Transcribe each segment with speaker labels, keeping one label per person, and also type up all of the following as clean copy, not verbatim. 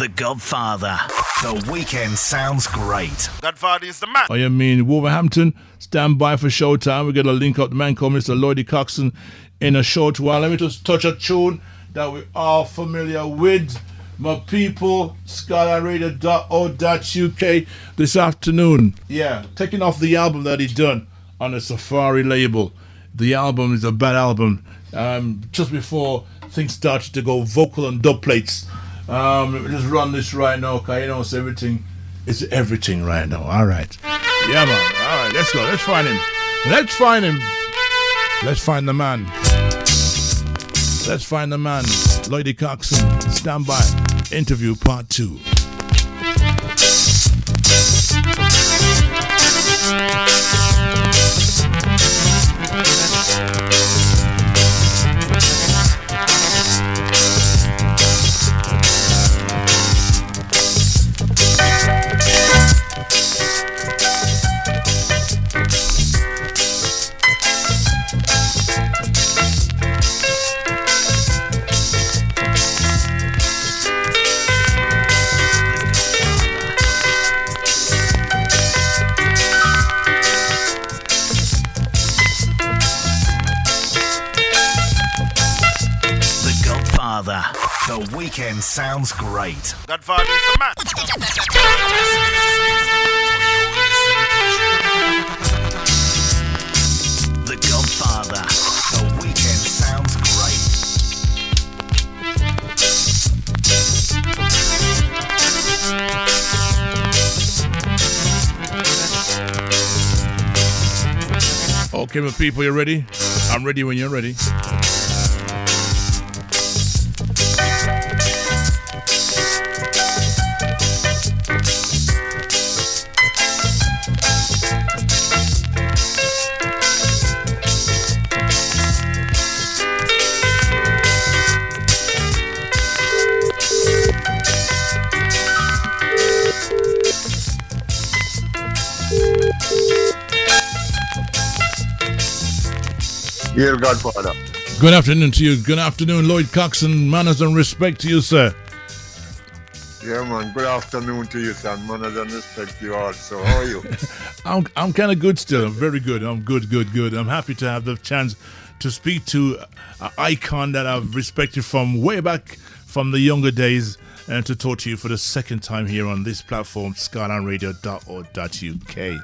Speaker 1: The Godfather. The weekend sounds great.
Speaker 2: Godfather is the man.
Speaker 3: Oh, you mean Wolverhampton? Stand by for showtime. We're going to link up the man called Mr. Lloyd Coxsone in a short while. Let me just touch a tune that we are familiar with. My people, scholarradio.o.uk this afternoon. Yeah, taking off the album that he done on a Safari label. The album is a bad album. Just before things started to go vocal and dub plates. Let me just run this right now, because you know it's everything. It's everything right now. All right. Yeah, man. All right, let's go. Let's find him. Let's find him. Let's find the man. Let's find the man. Lloyd Coxsone. Stand by. Interview part 2.
Speaker 1: The weekend sounds great.
Speaker 2: Godfather is the man.
Speaker 1: The Godfather. The weekend sounds great.
Speaker 3: Okay, my people, you ready? I'm ready when you're ready.
Speaker 4: Dear Godfather.
Speaker 3: Good afternoon to you. Good afternoon, Lloyd Coxsone. Manners and respect to you, sir.
Speaker 4: Yeah, man. Good afternoon to you, son. Manners and respect to you also. How are you?
Speaker 3: I'm kind of good still. I'm very good. I'm good. I'm happy to have the chance to speak to an icon that I've respected from way back from the younger days and to talk to you for the second time here on this platform, skylineradio.org.uk.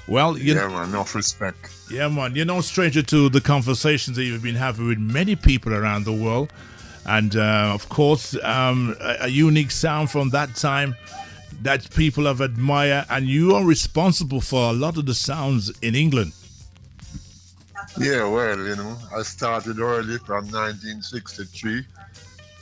Speaker 3: Well,
Speaker 4: man, enough respect.
Speaker 3: Yeah, man, you're no stranger to the conversations that you've been having with many people around the world. And, of course, a unique sound from that time that people have admired. And you are responsible for a lot of the sounds in England.
Speaker 4: Yeah, well, I started early from 1963.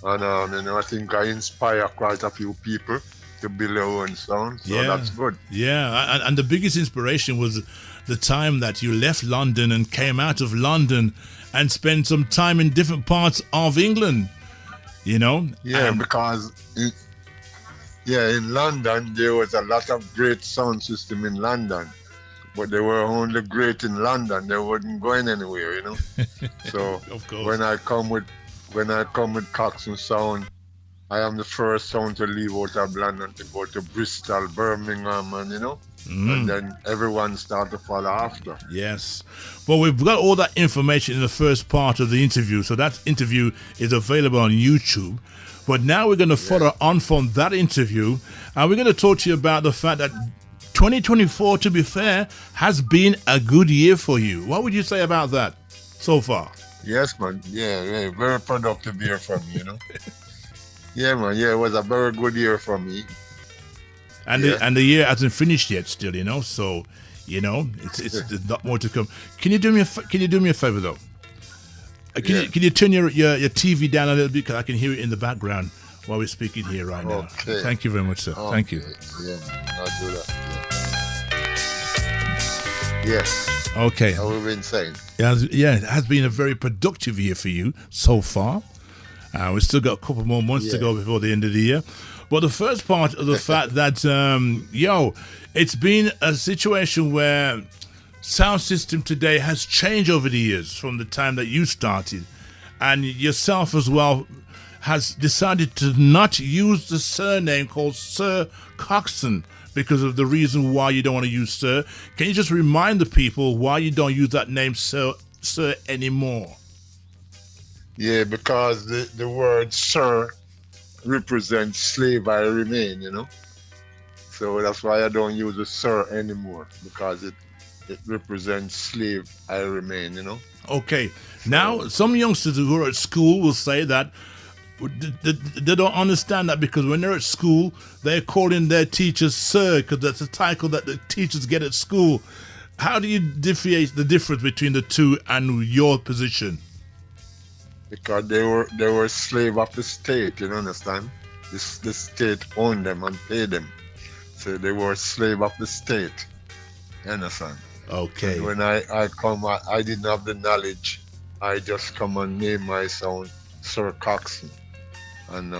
Speaker 4: And, I think I inspire quite a few people to build their own sound, so that's good.
Speaker 3: Yeah, and the biggest inspiration was the time that you left London and came out of London and spent some time in different parts of England,
Speaker 4: Yeah, because in London, there was a lot of great sound system in London, but they were only great in London. They weren't going anywhere, So
Speaker 3: of course.
Speaker 4: when I come with Coxsone Sound, I am the first sound to leave out of London to go to Bristol, Birmingham, and and then everyone start to follow after.
Speaker 3: Yes. Well, we've got all that information in the first part of the interview, so that interview is available on YouTube. But now we're going to follow on from that interview, and we're going to talk to you about the fact that 2024, to be fair, has been a good year for you. What would you say about that so far?
Speaker 4: Yes, man. Yeah, very productive year for me, Yeah, man. Yeah, it was a very good year for me.
Speaker 3: And the year hasn't finished yet, still, So, it's there's not more to come. Can you do me a favor though? Can you turn your TV down a little bit, because I can hear it in the background while we're speaking here right now.
Speaker 4: Okay.
Speaker 3: Thank you very much, sir.
Speaker 4: Okay.
Speaker 3: Thank you.
Speaker 4: Yeah, I'll do that. Yes.
Speaker 3: Okay.
Speaker 4: How have we been saying?
Speaker 3: Yeah, it has been a very productive year for you so far. We've still got a couple more months to go before the end of the year. But the first part of the fact that, it's been a situation where sound system today has changed over the years from the time that you started. And yourself as well has decided to not use the surname called Sir Coxsone because of the reason why you don't want to use Sir. Can you just remind the people why you don't use that name Sir anymore?
Speaker 4: Yeah, because the word Sir represents slave I remain, So that's why I don't use the Sir anymore, because it represents slave I remain,
Speaker 3: Okay. Now, some youngsters who are at school will say that they don't understand that, because when they're at school, they're calling their teachers Sir, because that's a title that the teachers get at school. How do you differentiate the difference between the two and your position?
Speaker 4: Because they were slave of the state, you understand? The state owned them and paid them. So they were slave of the state. You understand?
Speaker 3: Okay.
Speaker 4: And when I come, I didn't have the knowledge. I just come and name my son Sir Coxsone. And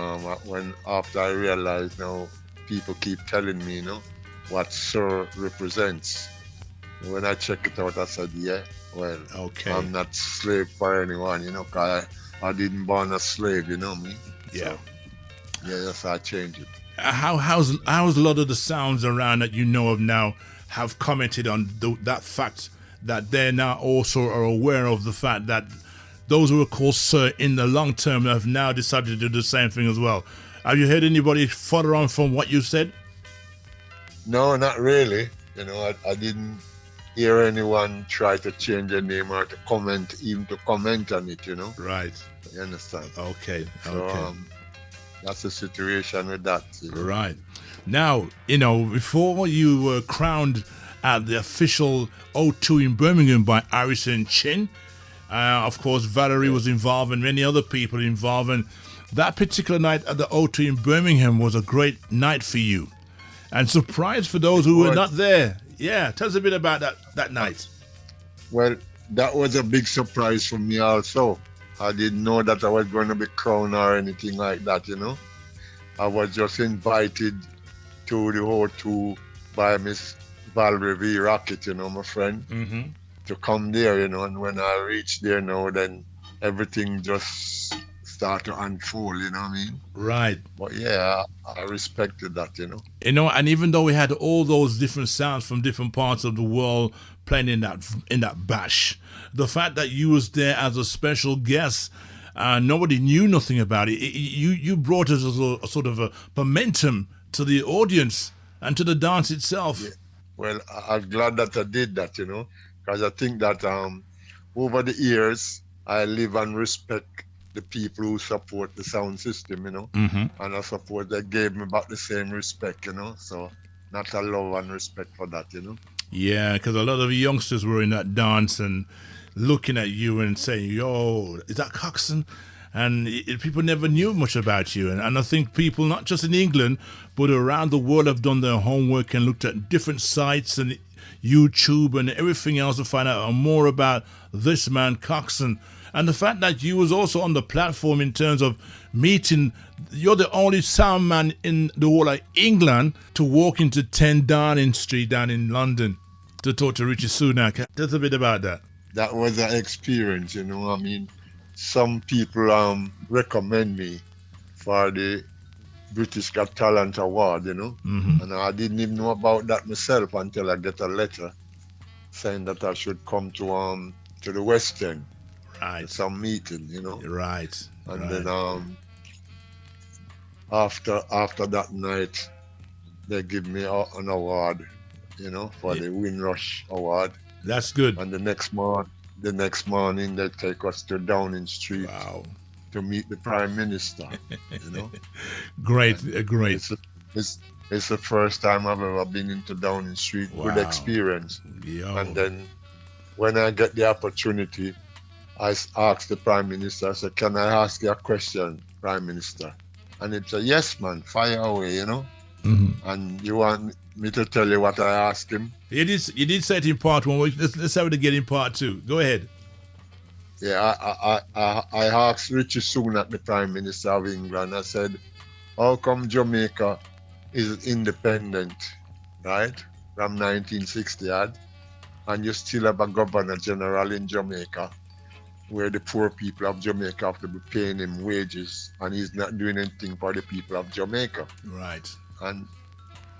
Speaker 4: when after I realized now, people keep telling me, what Sir represents. When I check it out, I said, yeah, well,
Speaker 3: okay.
Speaker 4: I'm not slave for anyone, because I didn't born a slave, me.
Speaker 3: Yeah.
Speaker 4: So, yeah, that's how I changed it.
Speaker 3: How's a lot of the sounds around that you know of now have commented on that fact that they now also are aware of the fact that those who were called Sir in the long term have now decided to do the same thing as well? Have you heard anybody further on from what you said?
Speaker 4: No, not really. I didn't hear anyone try to change their name or to comment on it,
Speaker 3: Right.
Speaker 4: You understand?
Speaker 3: Okay.
Speaker 4: So, that's the situation with that.
Speaker 3: Right. Now, before you were crowned at the official O2 in Birmingham by Harrison Chin, of course, Valerie was involved and many other people involved. And that particular night at the O2 in Birmingham was a great night for you. And surprise for those who were not there. Yeah, tell us a bit about that night.
Speaker 4: Well, that was a big surprise for me also. I didn't know that I was going to be crowned or anything like that, I was just invited to the O2 by Miss Valerie V. Rocket, my friend, to come there, and when I reached there now, then everything just started to unfold, you know what I mean?
Speaker 3: Right.
Speaker 4: But yeah, I respected that,
Speaker 3: And even though we had all those different sounds from different parts of the world playing in that bash, the fact that you was there as a special guest, nobody knew nothing about it. You brought us a sort of a momentum to the audience and to the dance itself.
Speaker 4: Yeah. Well, I'm glad that I did that, because I think that over the years, I live and respect the people who support the sound system, and I suppose they gave me back the same respect, so not a love and respect for that,
Speaker 3: Yeah, because a lot of youngsters were in that dance and looking at you and saying, yo, is that Coxsone? And people never knew much about you. And I think people, not just in England, but around the world, have done their homework and looked at different sites and YouTube and everything else to find out more about this man, Coxsone. And the fact that you was also on the platform in terms of meeting, you're the only sound man in the whole of England to walk into 10 Downing Street down in London to talk to Richie Sunak. Tell us a bit about that.
Speaker 4: That was an experience, Some people recommend me for the British Got Talent Award, and I didn't even know about that myself until I get a letter saying that I should come to the West End.
Speaker 3: Right.
Speaker 4: Some meeting,
Speaker 3: Right.
Speaker 4: And then after that night, they give me an award, for the Windrush Award.
Speaker 3: That's good.
Speaker 4: And the next morning, they take us to Downing Street.
Speaker 3: Wow.
Speaker 4: To meet the Prime Minister,
Speaker 3: Great.
Speaker 4: It's the first time I've ever been into Downing Street.
Speaker 3: Wow.
Speaker 4: Good experience.
Speaker 3: Yo.
Speaker 4: And then when I get the opportunity, I asked the Prime Minister, I said, can I ask you a question, Prime Minister? And he said, yes, man, fire away, And you want me to tell you what I asked him?
Speaker 3: You did say it in part one. Let's have it again in part two. Go ahead.
Speaker 4: Yeah, I asked Richie Sunak, the Prime Minister of England, I said, how come Jamaica is independent, right, from 1960, and you still have a Governor General in Jamaica? where the poor people of Jamaica have to be paying him wages, and he's not doing anything for the people of Jamaica.
Speaker 3: Right.
Speaker 4: And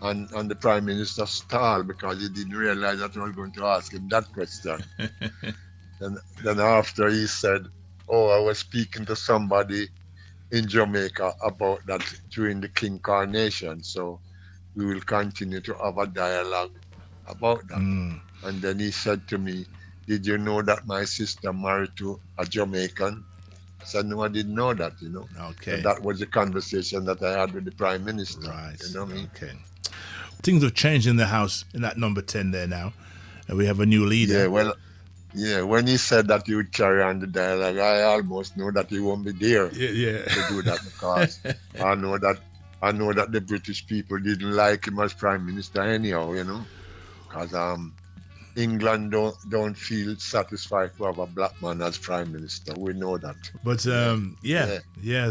Speaker 4: the Prime Minister stalled because he didn't realize that I was going to ask him that question. Then after he said, "Oh, I was speaking to somebody in Jamaica about that during the King coronation, so we will continue to have a dialogue about that." And then he said to me, "Did you know that my sister married to a Jamaican?" I said, "No, I didn't know that, you know."
Speaker 3: Okay.
Speaker 4: And that was the conversation that I had with the Prime Minister.
Speaker 3: Right.
Speaker 4: You know what I mean?
Speaker 3: Okay. Things have changed in the House, in that number 10 there now. And we have a new leader.
Speaker 4: When he said that he would carry on the dialogue, I almost know that he won't be there
Speaker 3: Yeah.
Speaker 4: to do that, because I know that the British people didn't like him as Prime Minister anyhow, you know, because England don't feel satisfied to have a black man as Prime Minister. We know that.
Speaker 3: But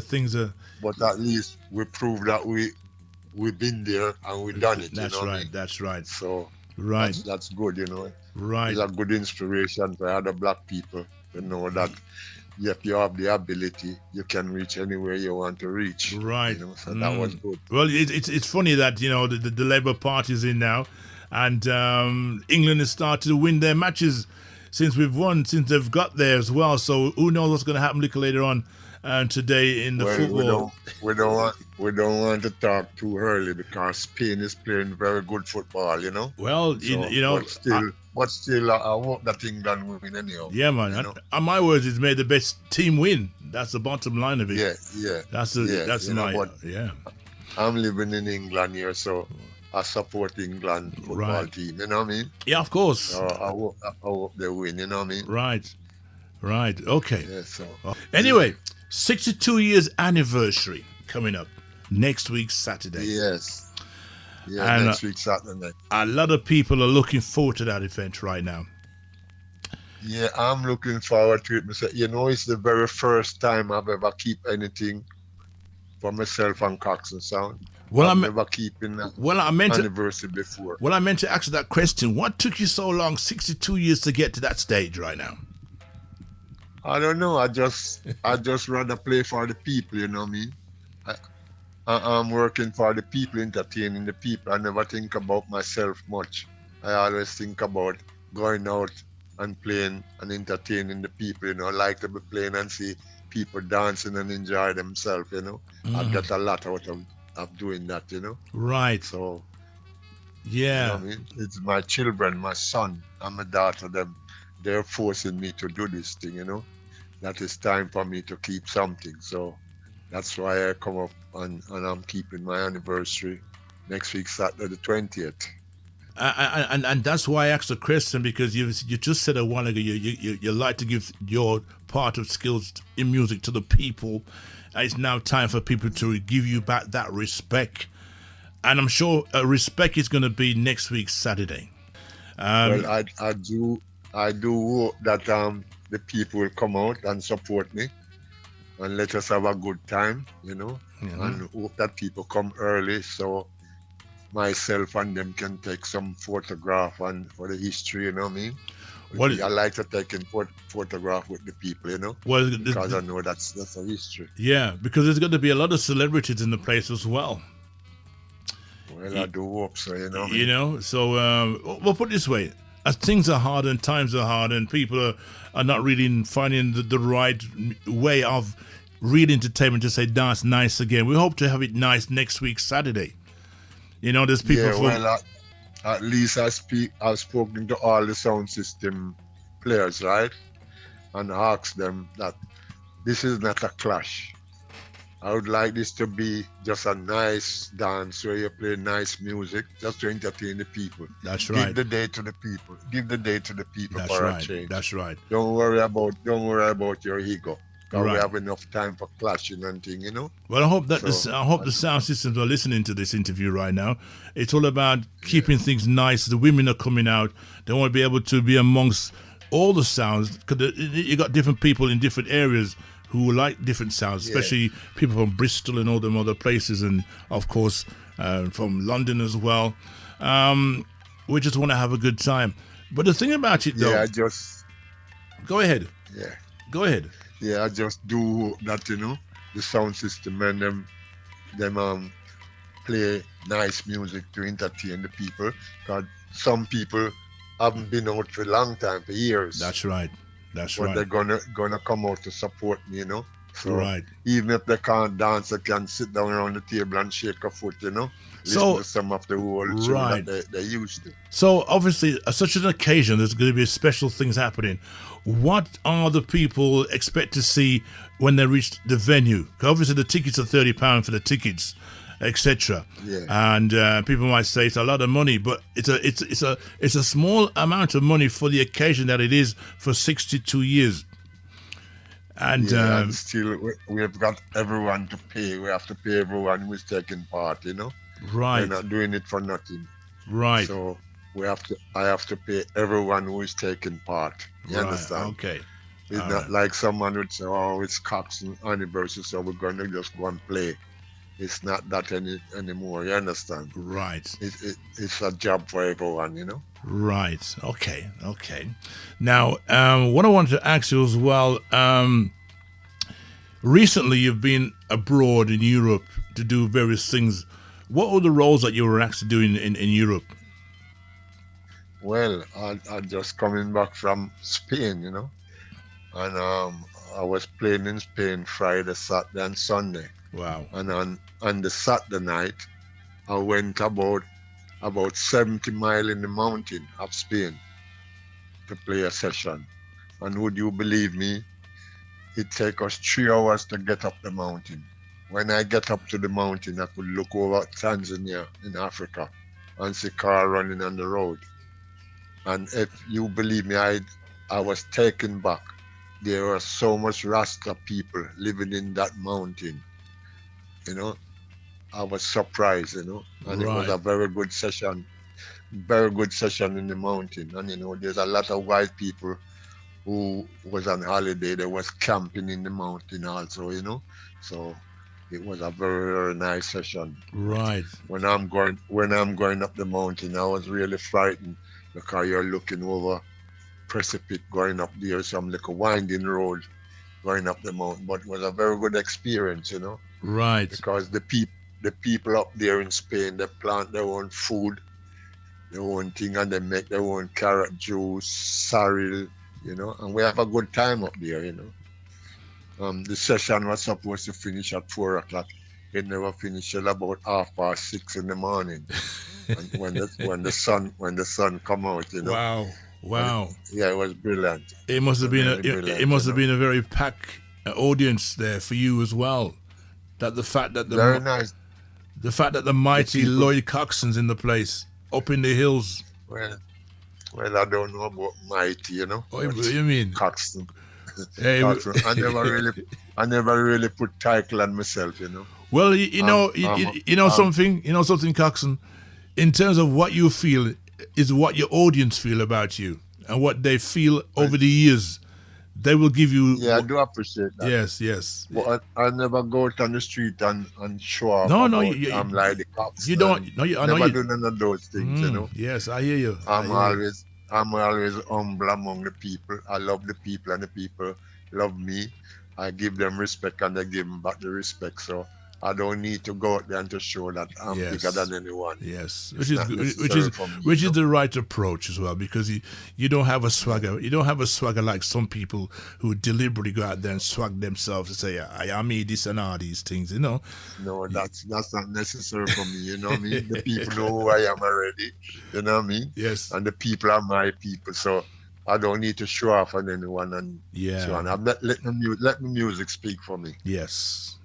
Speaker 3: things are.
Speaker 4: But at least we proved that we've been there and we've done it.
Speaker 3: That's
Speaker 4: you know
Speaker 3: right.
Speaker 4: what I mean?
Speaker 3: That's right.
Speaker 4: So
Speaker 3: right.
Speaker 4: That's good, you know.
Speaker 3: Right.
Speaker 4: It's a good inspiration for other black people to know that if you have the ability, you can reach anywhere you want to reach.
Speaker 3: Right.
Speaker 4: You know? So that was good.
Speaker 3: Well, it's funny that, you know, the Labour Party's in now, and England has started to win their matches since they've got there as well. So who knows what's going to happen later on today in the football.
Speaker 4: We don't want to talk too early because Spain is playing very good football, you know.
Speaker 3: Well,
Speaker 4: so, but still, I hope that England will win anyhow.
Speaker 3: Yeah, man. You know? And my words is made the best team win. That's the bottom line of it.
Speaker 4: Yeah.
Speaker 3: That's yeah.
Speaker 4: I'm living in England here, so I support England football team. You know what I mean?
Speaker 3: Yeah, of course.
Speaker 4: So I hope they win. You know what I mean?
Speaker 3: Right. Okay.
Speaker 4: Yeah. So
Speaker 3: anyway, 62 years anniversary coming up next week Saturday.
Speaker 4: Yes. Yeah, and next week Saturday.
Speaker 3: A lot of people are looking forward to that event right now.
Speaker 4: Yeah, I'm looking forward to it. You know, it's the very first time I've ever keep anything for myself and Coxsone Sound.
Speaker 3: Well,
Speaker 4: I've never keeping anniversary before.
Speaker 3: Well, I meant to ask you that question. What took you so long, 62 years, to get to that stage right now?
Speaker 4: I don't know. I just rather play for the people, you know what I mean? I'm working for the people, entertaining the people. I never think about myself much. I always think about going out and playing and entertaining the people, you know. I like to be playing and see people dancing and enjoy themselves, you know. I get a lot out of doing that, you know.
Speaker 3: Right.
Speaker 4: So,
Speaker 3: yeah.
Speaker 4: You know what I mean? It's my children, my son and my daughter, they're forcing me to do this thing, you know. That it's time for me to keep something. So that's why I come up and I'm keeping my anniversary next week, Saturday the 20th.
Speaker 3: And that's why I asked the question, because you just said a while ago you like to give your part of skills in music to the people. It's now time for people to give you back that respect. And I'm sure respect is going to be next week, Saturday.
Speaker 4: Well, I do hope that the people will come out and support me and let us have a good time, you know, and hope that people come early so myself and them can take some photograph and for the history, you know what I mean? I like to take a photograph with the people, you know, because I know that's a history.
Speaker 3: Yeah, because there's going to be a lot of celebrities in the place as well.
Speaker 4: Well, I do hope so, you know.
Speaker 3: You know, so we'll put it this way. As things are hard and times are hard and people are not really finding the right way of real entertainment to say dance nice again, we hope to have it nice next week, Saturday. You know, there's people...
Speaker 4: Yeah, well, at least I've spoken to all the sound system players, right? And asked them that this is not a clash. I would like this to be just a nice dance where you play nice music just to entertain the people.
Speaker 3: That's right.
Speaker 4: Give the day to the people. Give the day to the people.
Speaker 3: That's
Speaker 4: for
Speaker 3: right.
Speaker 4: a change.
Speaker 3: That's right.
Speaker 4: Don't worry about your ego. Because we have enough time for clashing and thing, you know.
Speaker 3: Well, I hope that the sound systems are listening to this interview right now. It's all about keeping things nice. The women are coming out. They want to be able to be amongst all the sounds, because you got different people in different areas who like different sounds, especially people from Bristol and all them other places, and of course from London as well. We just want to have a good time. But the thing about it, though,
Speaker 4: go
Speaker 3: ahead.
Speaker 4: Yeah.
Speaker 3: Go ahead.
Speaker 4: Yeah, I just do that, the sound system and them play nice music to entertain the people. Because some people haven't been out for a long time, for years.
Speaker 3: That's right.
Speaker 4: But they're gonna come out to support me, So
Speaker 3: right.
Speaker 4: even if they can't dance, they can sit down around the table and shake a foot, Listen to some of the old tune that they used to.
Speaker 3: So obviously, at such an occasion, there's going to be special things happening. What are the people expect to see when they reach the venue? 'Cause obviously, the tickets are £30 for the tickets, etc.
Speaker 4: Yeah.
Speaker 3: And people might say it's a lot of money, but it's a small amount of money for the occasion that it is for 62 years. And,
Speaker 4: and still, we've got everyone to pay. We have to pay everyone who's taking part,
Speaker 3: Right.
Speaker 4: We're not doing it for nothing.
Speaker 3: Right.
Speaker 4: So I have to pay everyone who is taking part. You understand?
Speaker 3: Okay.
Speaker 4: It's not like someone would say, "Oh, it's Coxsone anniversary, so we're going to just go and play." It's not that anymore. You understand?
Speaker 3: Right.
Speaker 4: It's a job for everyone,
Speaker 3: Right. Okay. Now, what I wanted to ask you as well. Recently, you've been abroad in Europe to do various things. What were the roles that you were actually doing in Europe?
Speaker 4: Well, I just coming back from Spain, and I was playing in Spain Friday, Saturday, and Sunday.
Speaker 3: Wow.
Speaker 4: And on the Saturday night, I went about 70 miles in the mountain of Spain to play a session. And would you believe me, it take us 3 hours to get up the mountain. When I get up to the mountain, I could look over Tanzania in Africa and see car running on the road. And if you believe me, I was taken back. There were so much Rasta people living in that mountain. I was surprised, and it was a very good session in the mountain. And there's a lot of white people who was on holiday. They was camping in the mountain also, So it was a very, very nice session.
Speaker 3: Right.
Speaker 4: When I'm going up the mountain, I was really frightened because you're looking over precipice going up there, some like a winding road going up the mountain. But it was a very good experience,
Speaker 3: Right.
Speaker 4: Because the people up there in Spain, they plant their own food, their own thing, and they make their own carrot juice, sorrel, and we have a good time up there, The session was supposed to finish at 4 o'clock. It never finished till about 6:30 in the morning. And when the sun come out,
Speaker 3: Wow.
Speaker 4: Yeah, it was brilliant.
Speaker 3: It must have been a very packed audience there for you as well. The fact that the mighty Lloyd Coxsone's in the place, up in the hills.
Speaker 4: Well, I don't know about mighty,
Speaker 3: What do you mean?
Speaker 4: Coxsone.
Speaker 3: Hey,
Speaker 4: Coxsone. I never really put title on myself,
Speaker 3: Well, something, Coxsone. In terms of what you feel, is what your audience feel about you, and what they feel over the years. They will give you.
Speaker 4: Yeah, I do appreciate that.
Speaker 3: Yes.
Speaker 4: But I never go out on the street and show off.
Speaker 3: No,
Speaker 4: I'm like the cops.
Speaker 3: You don't. No, I
Speaker 4: never do none of those things.
Speaker 3: Yes, I hear you.
Speaker 4: I'm always humble among the people. I love the people, and the people love me. I give them respect, and they give me back the respect. So I don't need to go out there and to show that I'm bigger than anyone.
Speaker 3: Yes, which is the right approach as well, because you don't have a swagger. You don't have a swagger like some people who deliberately go out there and swag themselves and say, "I am me this and all these things."
Speaker 4: No, that's not necessary for me. You know what I mean? The people know who I am already. You know what I mean?
Speaker 3: Yes.
Speaker 4: And the people are my people, so I don't need to show off on anyone. And so on. Let the music speak for me.
Speaker 3: Yes.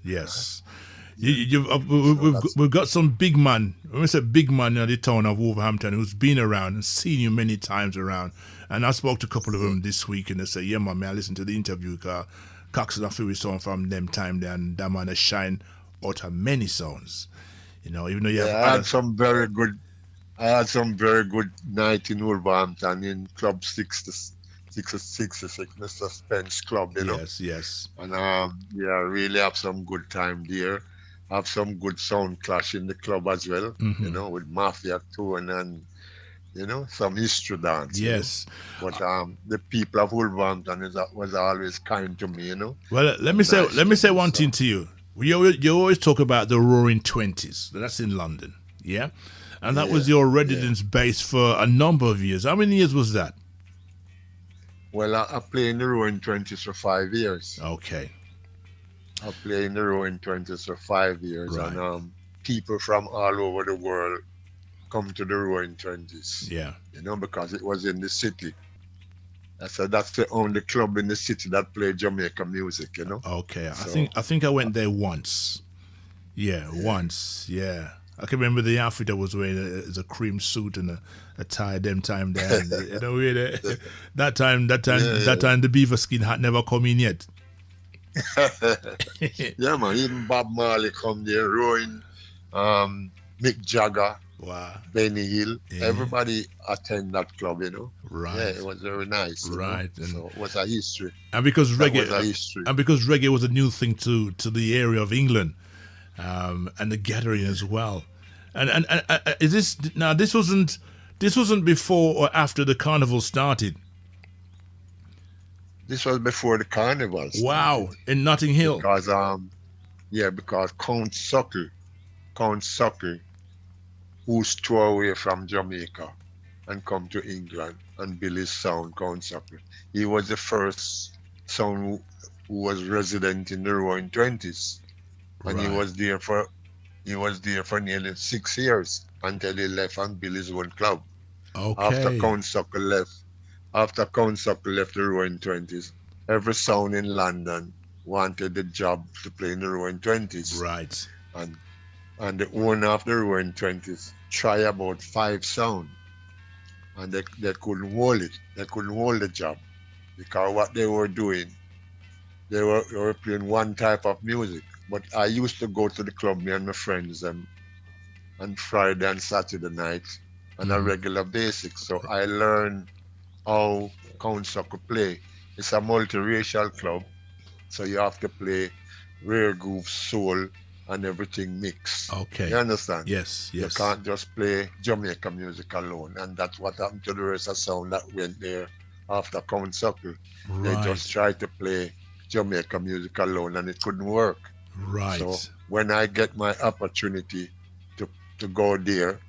Speaker 3: We've got some big man. When we say big man in the town of Wolverhampton, who's been around and seen you many times around. And I spoke to a couple of them this week, and they say, "Yeah, man, I listened to the interview. Coxsone, I feel we saw from them time there, and that man has shine out of many songs. Even though you have.
Speaker 4: I had some very good night in Wolverhampton in Club 66, Mr. Spence Club.
Speaker 3: Yes.
Speaker 4: And really have some good time there. Have some good sound clash in the club as well, with Mafia tune and some history dance.
Speaker 3: Yes.
Speaker 4: But the people of Wolverhampton was always kind to me.
Speaker 3: Well, let me say one thing to you. You always talk about the Roaring Twenties. That's in London, yeah, and that was your residence base for a number of years. How many years was that?
Speaker 4: Well, I played in the Roaring Twenties for 5 years.
Speaker 3: Okay.
Speaker 4: I played in the Roaring Twenties for 5 years,
Speaker 3: Right.
Speaker 4: and people from all over the world come to the Roaring Twenties.
Speaker 3: Yeah.
Speaker 4: Because it was in the city. So that's the only club in the city that played Jamaican music.
Speaker 3: Okay.
Speaker 4: So,
Speaker 3: I think I went there once. Yeah, once. Yeah. I can remember the outfit I was wearing is a cream suit and a tie. Them time there, and, that time the beaver skin hat never come in yet.
Speaker 4: yeah, man. Even Bob Marley come there, Rowan, Mick Jagger,
Speaker 3: wow,
Speaker 4: Benny Hill.
Speaker 3: Yeah.
Speaker 4: Everybody attend that club.
Speaker 3: Right.
Speaker 4: Yeah, it was very nice.
Speaker 3: Right.
Speaker 4: So it was a history.
Speaker 3: And because reggae,
Speaker 4: was a history.
Speaker 3: And because reggae was a new thing to the area of England, and the gathering as well. And is this now? This wasn't before or after the carnival started.
Speaker 4: This was before the carnival started.
Speaker 3: Wow, in Notting Hill.
Speaker 4: Because because Count Suckle, who's tore away from Jamaica and come to England and build his sound, Count Suckle. He was the first sound who was resident in the Roaring Twenties. And
Speaker 3: Right.
Speaker 4: he was there for nearly 6 years until he left and built his own club.
Speaker 3: Okay.
Speaker 4: After Count Suckle left the Roaring Twenties, every sound in London wanted the job to play in the Roaring Twenties.
Speaker 3: Right.
Speaker 4: And the owner of the Roaring Twenties tried about 5 sound, and they couldn't hold it. They couldn't hold the job because what they were doing, they were playing one type of music. But I used to go to the club, me and my friends, on Friday and Saturday night on a regular basis. So I learned how Count Suckle play. It's a multiracial club, so you have to play rare groove, soul, and everything mixed.
Speaker 3: Okay.
Speaker 4: You understand?
Speaker 3: Yes.
Speaker 4: You can't just play Jamaican music alone, and that's what happened to the rest of sound that went there after Count Suckle.
Speaker 3: Right.
Speaker 4: They just tried to play Jamaican music alone, and it couldn't work.
Speaker 3: Right.
Speaker 4: So when I get my opportunity to go there,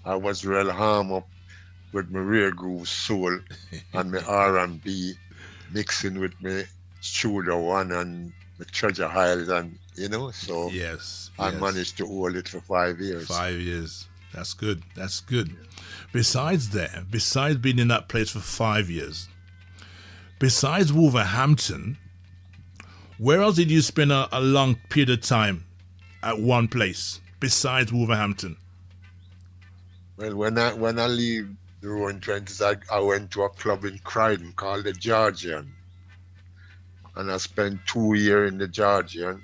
Speaker 4: I was real harm up with my rare groove soul and my R&B mixing with my studio one and my treasure isles, and so
Speaker 3: yes.
Speaker 4: I managed to hold it for 5 years.
Speaker 3: 5 years. That's good. That's good. Besides being in that place for 5 years, besides Wolverhampton, where else did you spend a long period of time at one place besides Wolverhampton?
Speaker 4: Well, when I leave the Roaring Twenties, I went to a club in Croydon called the Georgian, and I spent 2 years in the Georgian.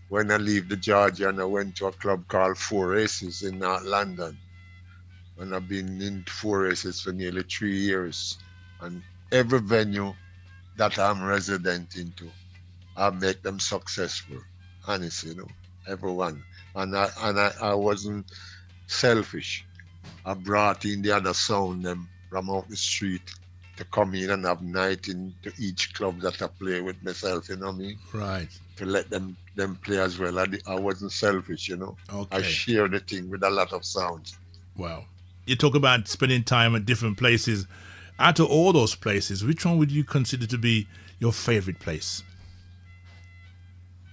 Speaker 4: When I leave the Georgian, I went to a club called Four Races in North London, and I've been in Four Races for nearly 3 years. And every venue that I'm resident into, I make them successful. Honestly, everyone. And I wasn't selfish. I brought in the other sound them from out the street to come in and have night into each club that I play with myself, you know what I mean?
Speaker 3: Right.
Speaker 4: To let them play as well. I wasn't selfish,
Speaker 3: Okay.
Speaker 4: I share the thing with a lot of sounds.
Speaker 3: Wow. You talk about spending time at different places. Out of all those places, which one would you consider to be your favorite place?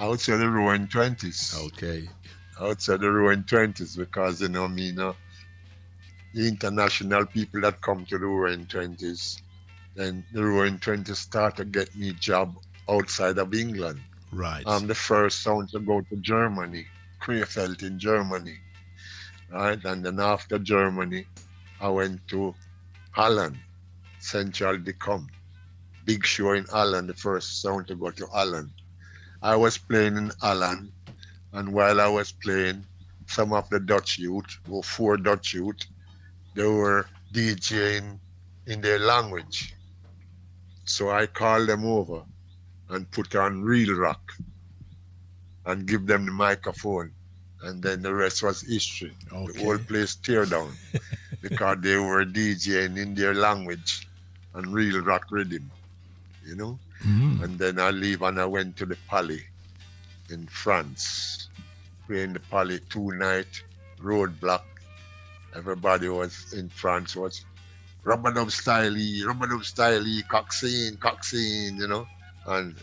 Speaker 4: I would say the Roaring Twenties.
Speaker 3: Okay.
Speaker 4: I would say the Roaring Twenties because, the international people that come to the Roaring Twenties, then the Roaring Twenties start to get me job outside of England.
Speaker 3: Right.
Speaker 4: I'm the first sound to go to Germany, Krefeld in Germany. Right? And then after Germany, I went to Holland, Central Decom. Big show in Holland, the first sound to go to Holland. I was playing in Holland, and while I was playing, some of the Dutch youth, 4 Dutch youth, they were DJing in their language. So I called them over and put on real rock and give them the microphone. And then the rest was history.
Speaker 3: Okay.
Speaker 4: The whole place tear down. because they were DJing in their language and real rock rhythm, you know. And then I leave and I went to the Palais in France, playing the Palais 2 night, roadblock. Everybody was in France was rub-a-dub styley, Coxsone, you know, and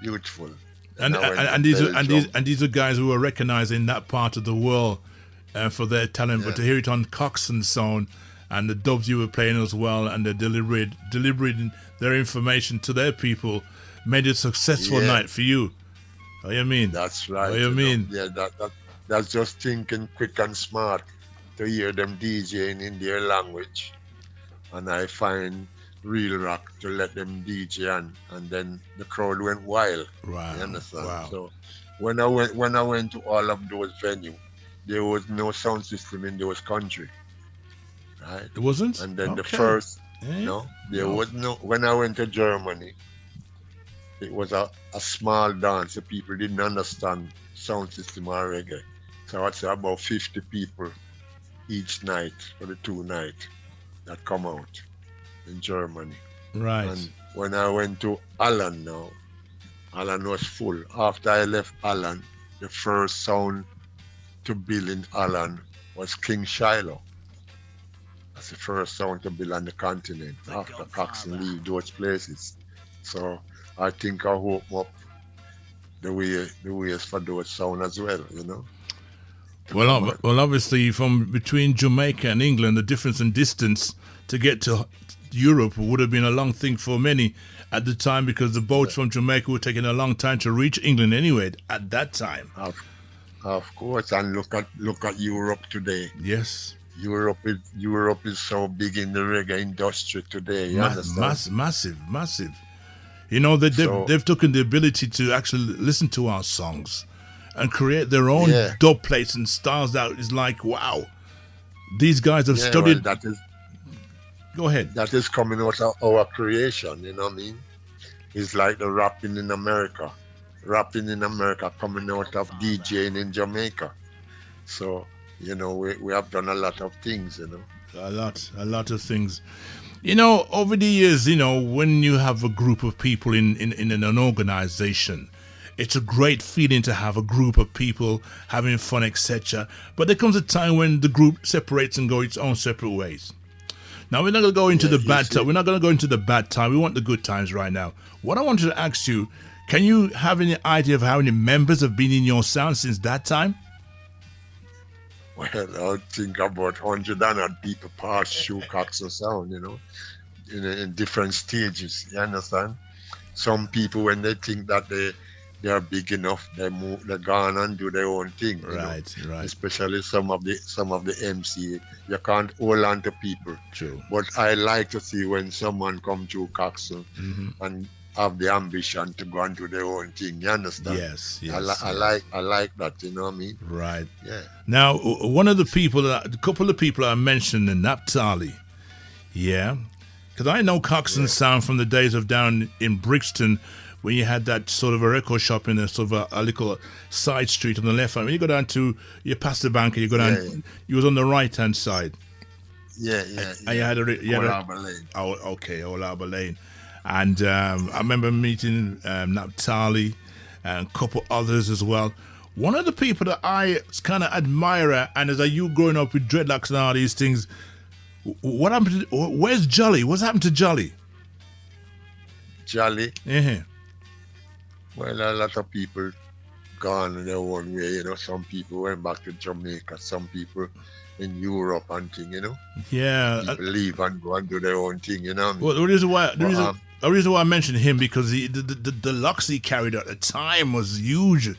Speaker 4: beautiful.
Speaker 3: And these are guys who were recognized in that part of the world for their talent, but to hear it on Coxsone and the dubs you were playing as well, and the delivering their information to their people, made it a successful night for you. What you mean?
Speaker 4: That's right.
Speaker 3: What you mean?
Speaker 4: Yeah, that's just thinking quick and smart to hear them DJing in their language, and I find real rock to let them DJ and then the crowd went wild.
Speaker 3: Right.
Speaker 4: You understand?
Speaker 3: Wow.
Speaker 4: So when I went to all of those venues, there was no sound system in those countries. Right?
Speaker 3: It wasn't?
Speaker 4: And then the first there was no. When I went to Germany, it was a small dance. The people didn't understand sound system or reggae. So I'd say about 50 people each night for the 2 nights that come out in Germany.
Speaker 3: Right.
Speaker 4: And when I went to Holland now, Holland was full. After I left Holland, the first sound to build in Holland was King Shiloh. That's the first sound to build on the continent after Coxsone leave those places. So I think I hope up the ways for those sound as well, you know.
Speaker 3: Well, obviously, from between Jamaica and England, the difference in distance to get to Europe would have been a long thing for many at the time, because the boats from Jamaica were taking a long time to reach England anyway at that time.
Speaker 4: Of course, and look at Europe today.
Speaker 3: Yes.
Speaker 4: Europe is so big in the reggae industry today. You understand?
Speaker 3: Massive. You know, they've taken the ability to actually listen to our songs and create their own dub plates and styles that is like, wow. These guys have studied.
Speaker 4: Well,
Speaker 3: Go ahead.
Speaker 4: That is coming out of our creation, you know what I mean? It's like the rapping in America coming out of DJing in Jamaica. So, you know, we have done a lot of things, you know.
Speaker 3: A lot of things. You know, over the years, you know, when you have a group of people in an organization, it's a great feeling to have a group of people having fun, etc. But there comes a time when the group separates and goes its own separate ways. Now, we're not going to go into the bad time. We're not going to go into the bad time. We want the good times right now. What I wanted to ask you, can you have any idea of how many members have been in your sound since that time?
Speaker 4: Well, I think about 100 people pass through Coxsone Sound, you know, in different stages. You understand? Some people, when they think that they are big enough, they go on and do their own thing.
Speaker 3: Right.
Speaker 4: Especially some of the MC, you can't hold on to people.
Speaker 3: True.
Speaker 4: But I like to see when someone come through Coxsone and have the ambition to go and do their own thing. You understand?
Speaker 3: Yes.
Speaker 4: I like that. You know what I mean?
Speaker 3: Right.
Speaker 4: Yeah.
Speaker 3: Now, a couple of people I mentioned in Naphtali. Yeah. Because I know Coxsone Sound from the days of down in Brixton, when you had that sort of a record shop in a sort of a little side street on the left hand. When you go down you pass the bank and you go down, you was on the right hand side.
Speaker 4: Yeah.
Speaker 3: And you had
Speaker 4: Old Harbour Lane.
Speaker 3: Oh, okay, Old Harbour Lane. And I remember meeting Naphtali and a couple others as well. One of the people that I kind of admire, and as you growing up with dreadlocks and all these things, what happened where's Jolly? What's happened to Jolly?
Speaker 4: Jolly?
Speaker 3: Yeah.
Speaker 4: Well, a lot of people gone in their own way, you know. Some people went back to Jamaica, some people in Europe and thing, you know.
Speaker 3: Yeah.
Speaker 4: People leave and go and do their own thing, you know.
Speaker 3: Well, the reason why I mentioned him, because the locks he carried at the time was huge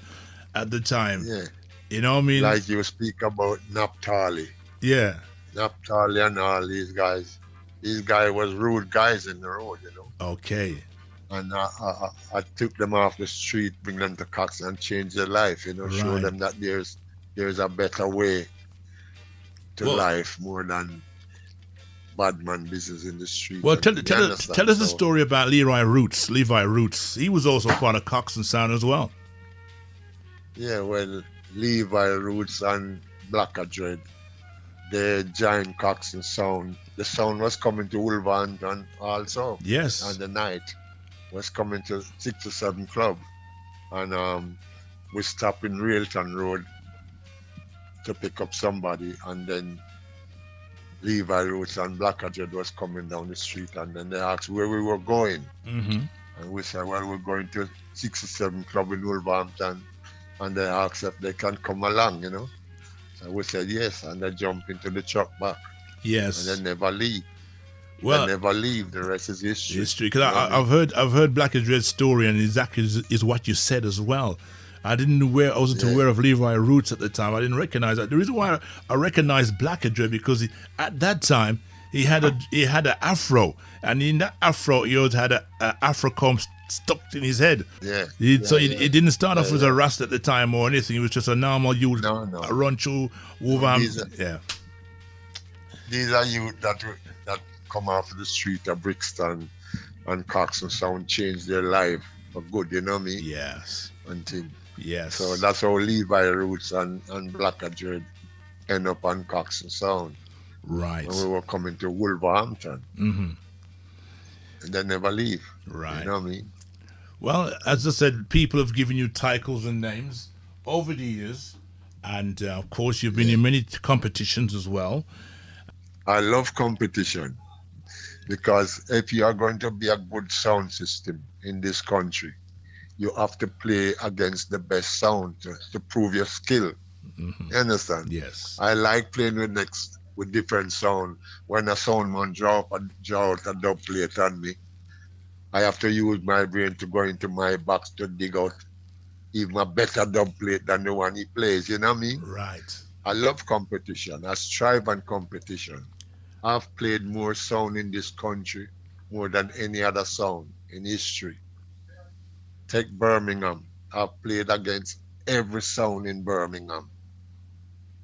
Speaker 3: at the time.
Speaker 4: Yeah.
Speaker 3: You know what I mean?
Speaker 4: Like you speak about Naphtali.
Speaker 3: Yeah.
Speaker 4: Naphtali and all these guys. These guys was rude guys in the road, you know.
Speaker 3: Okay.
Speaker 4: And I took them off the street, bring them to Coxsone and change their life, you know, show them that there's a better way to life more than bad man business in the street.
Speaker 3: Well, tell us the story about Levi Roots. He was also part of Coxsone Sound as well.
Speaker 4: Yeah, well, Levi Roots and Blacker Dread the giant Coxsone sound. The sound was coming to Wolverhampton also.
Speaker 3: Yes.
Speaker 4: And the night was coming to 6 or 7 Club. And we stopped in Railton Road to pick up somebody, and then Levi Roots and Black Adred was coming down the street, and then they asked where we were going.
Speaker 3: Mm-hmm.
Speaker 4: And we said, well, we're going to 6 or 7 Club in Wolverhampton. And they asked if they can come along, you know. So we said yes, and they jumped into the truck back.
Speaker 3: Yes.
Speaker 4: And they never leave.
Speaker 3: Well,
Speaker 4: they never leave. The rest is history.
Speaker 3: History. Because I've heard Black Adred's story, and exactly is what you said as well. I wasn't aware of Levi Roots at the time. I didn't recognize that. The reason why I recognized Black Adred because at that time he had an afro, and in that afro he always had a afro comb stuck in his head.
Speaker 4: Yeah.
Speaker 3: He didn't start off as a Rasta at the time or anything. He was just a normal youth.
Speaker 4: No.
Speaker 3: Run through Wolverhampton.
Speaker 4: These are youth that come off the street of Brixton and Coxsone Sound changed their life for good. You know me?
Speaker 3: Yes.
Speaker 4: And thing.
Speaker 3: Yes.
Speaker 4: So that's how Levi Roots and Black Adred end up on Coxsone Sound.
Speaker 3: Right.
Speaker 4: When we were coming to Wolverhampton.
Speaker 3: Mm-hmm.
Speaker 4: And they never leave.
Speaker 3: Right.
Speaker 4: You know what I mean?
Speaker 3: Well, as I said, people have given you titles and names over the years. And, of course, you've been in many competitions as well.
Speaker 4: I love competition because if you are going to be a good sound system in this country, you have to play against the best sound to prove your skill.
Speaker 3: Mm-hmm.
Speaker 4: You understand?
Speaker 3: Yes.
Speaker 4: I like playing with different sound. When a sound man draw out a dub plate on me, I have to use my brain to go into my box to dig out even a better dub plate than the one he plays. You know what I mean?
Speaker 3: Right.
Speaker 4: I love competition. I strive on competition. I've played more sound in this country more than any other sound in history. Take Birmingham. I've played against every sound in Birmingham.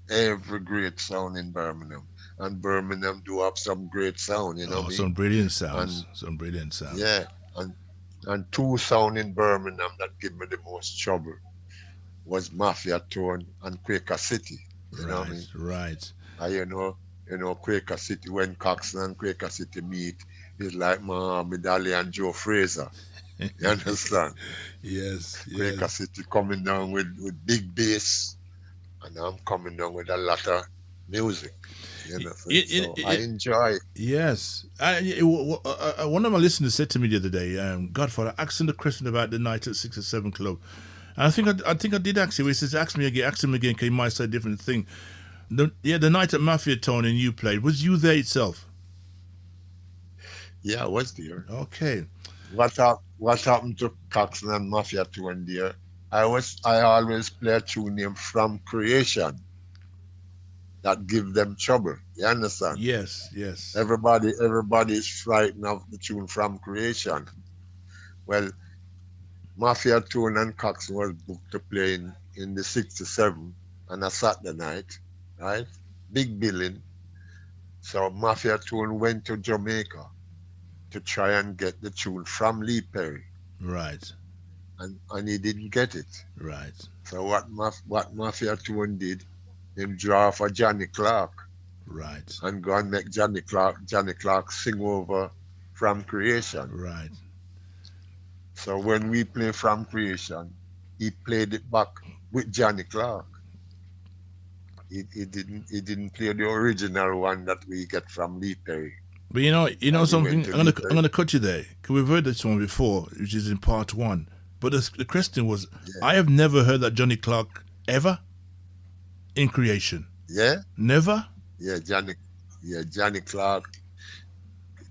Speaker 4: Every great sound in Birmingham. And Birmingham do have some great sound, you know.
Speaker 3: Some brilliant sounds. Some brilliant sounds.
Speaker 4: Yeah. And 2 sound in Birmingham that give me the most trouble was Mafia Tone and Quaker City. You know what I mean?
Speaker 3: Right.
Speaker 4: You know, Quaker City, when Coxsone and Quaker City meet, it's like Muhammad Ali and Joe Fraser. You understand?
Speaker 3: Yes.
Speaker 4: Quaker City coming down with big bass, and I'm coming down with a lot of music. You know, so I enjoy it.
Speaker 3: Yes. One of my listeners said to me the other day, Godfather, asked him the question about the night at 6 or 7 Club. And I think I did ask him. He says, ask him again, because he might say a different thing. The night at Mafia Tone and you played, was you there itself?
Speaker 4: Yeah, I was there.
Speaker 3: Okay.
Speaker 4: What happened to Coxsone and Mafia Tone there? I always play a tune named From Creation that give them trouble. You understand?
Speaker 3: Yes.
Speaker 4: Everybody is frightened of the tune From Creation. Well, Mafia Tone and Coxsone was booked to play in the 67 on a Saturday night, right? Big billing. So Mafia Tone went to Jamaica to try and get the tune from Lee Perry.
Speaker 3: Right.
Speaker 4: And he didn't get it.
Speaker 3: Right.
Speaker 4: So what Mafia Tone did, him draw for Johnny Clark.
Speaker 3: Right.
Speaker 4: And go and make Johnny Clark sing over From Creation.
Speaker 3: Right.
Speaker 4: So when we play From Creation, he played it back with Johnny Clark. He didn't play the original one that we get from Lee Perry.
Speaker 3: But you know something. I'm gonna cut you there. Cause we've heard this one before, which is in part 1. But the question was, I have never heard that Johnny Clark ever in Creation.
Speaker 4: Yeah.
Speaker 3: Never.
Speaker 4: Yeah, Johnny Clark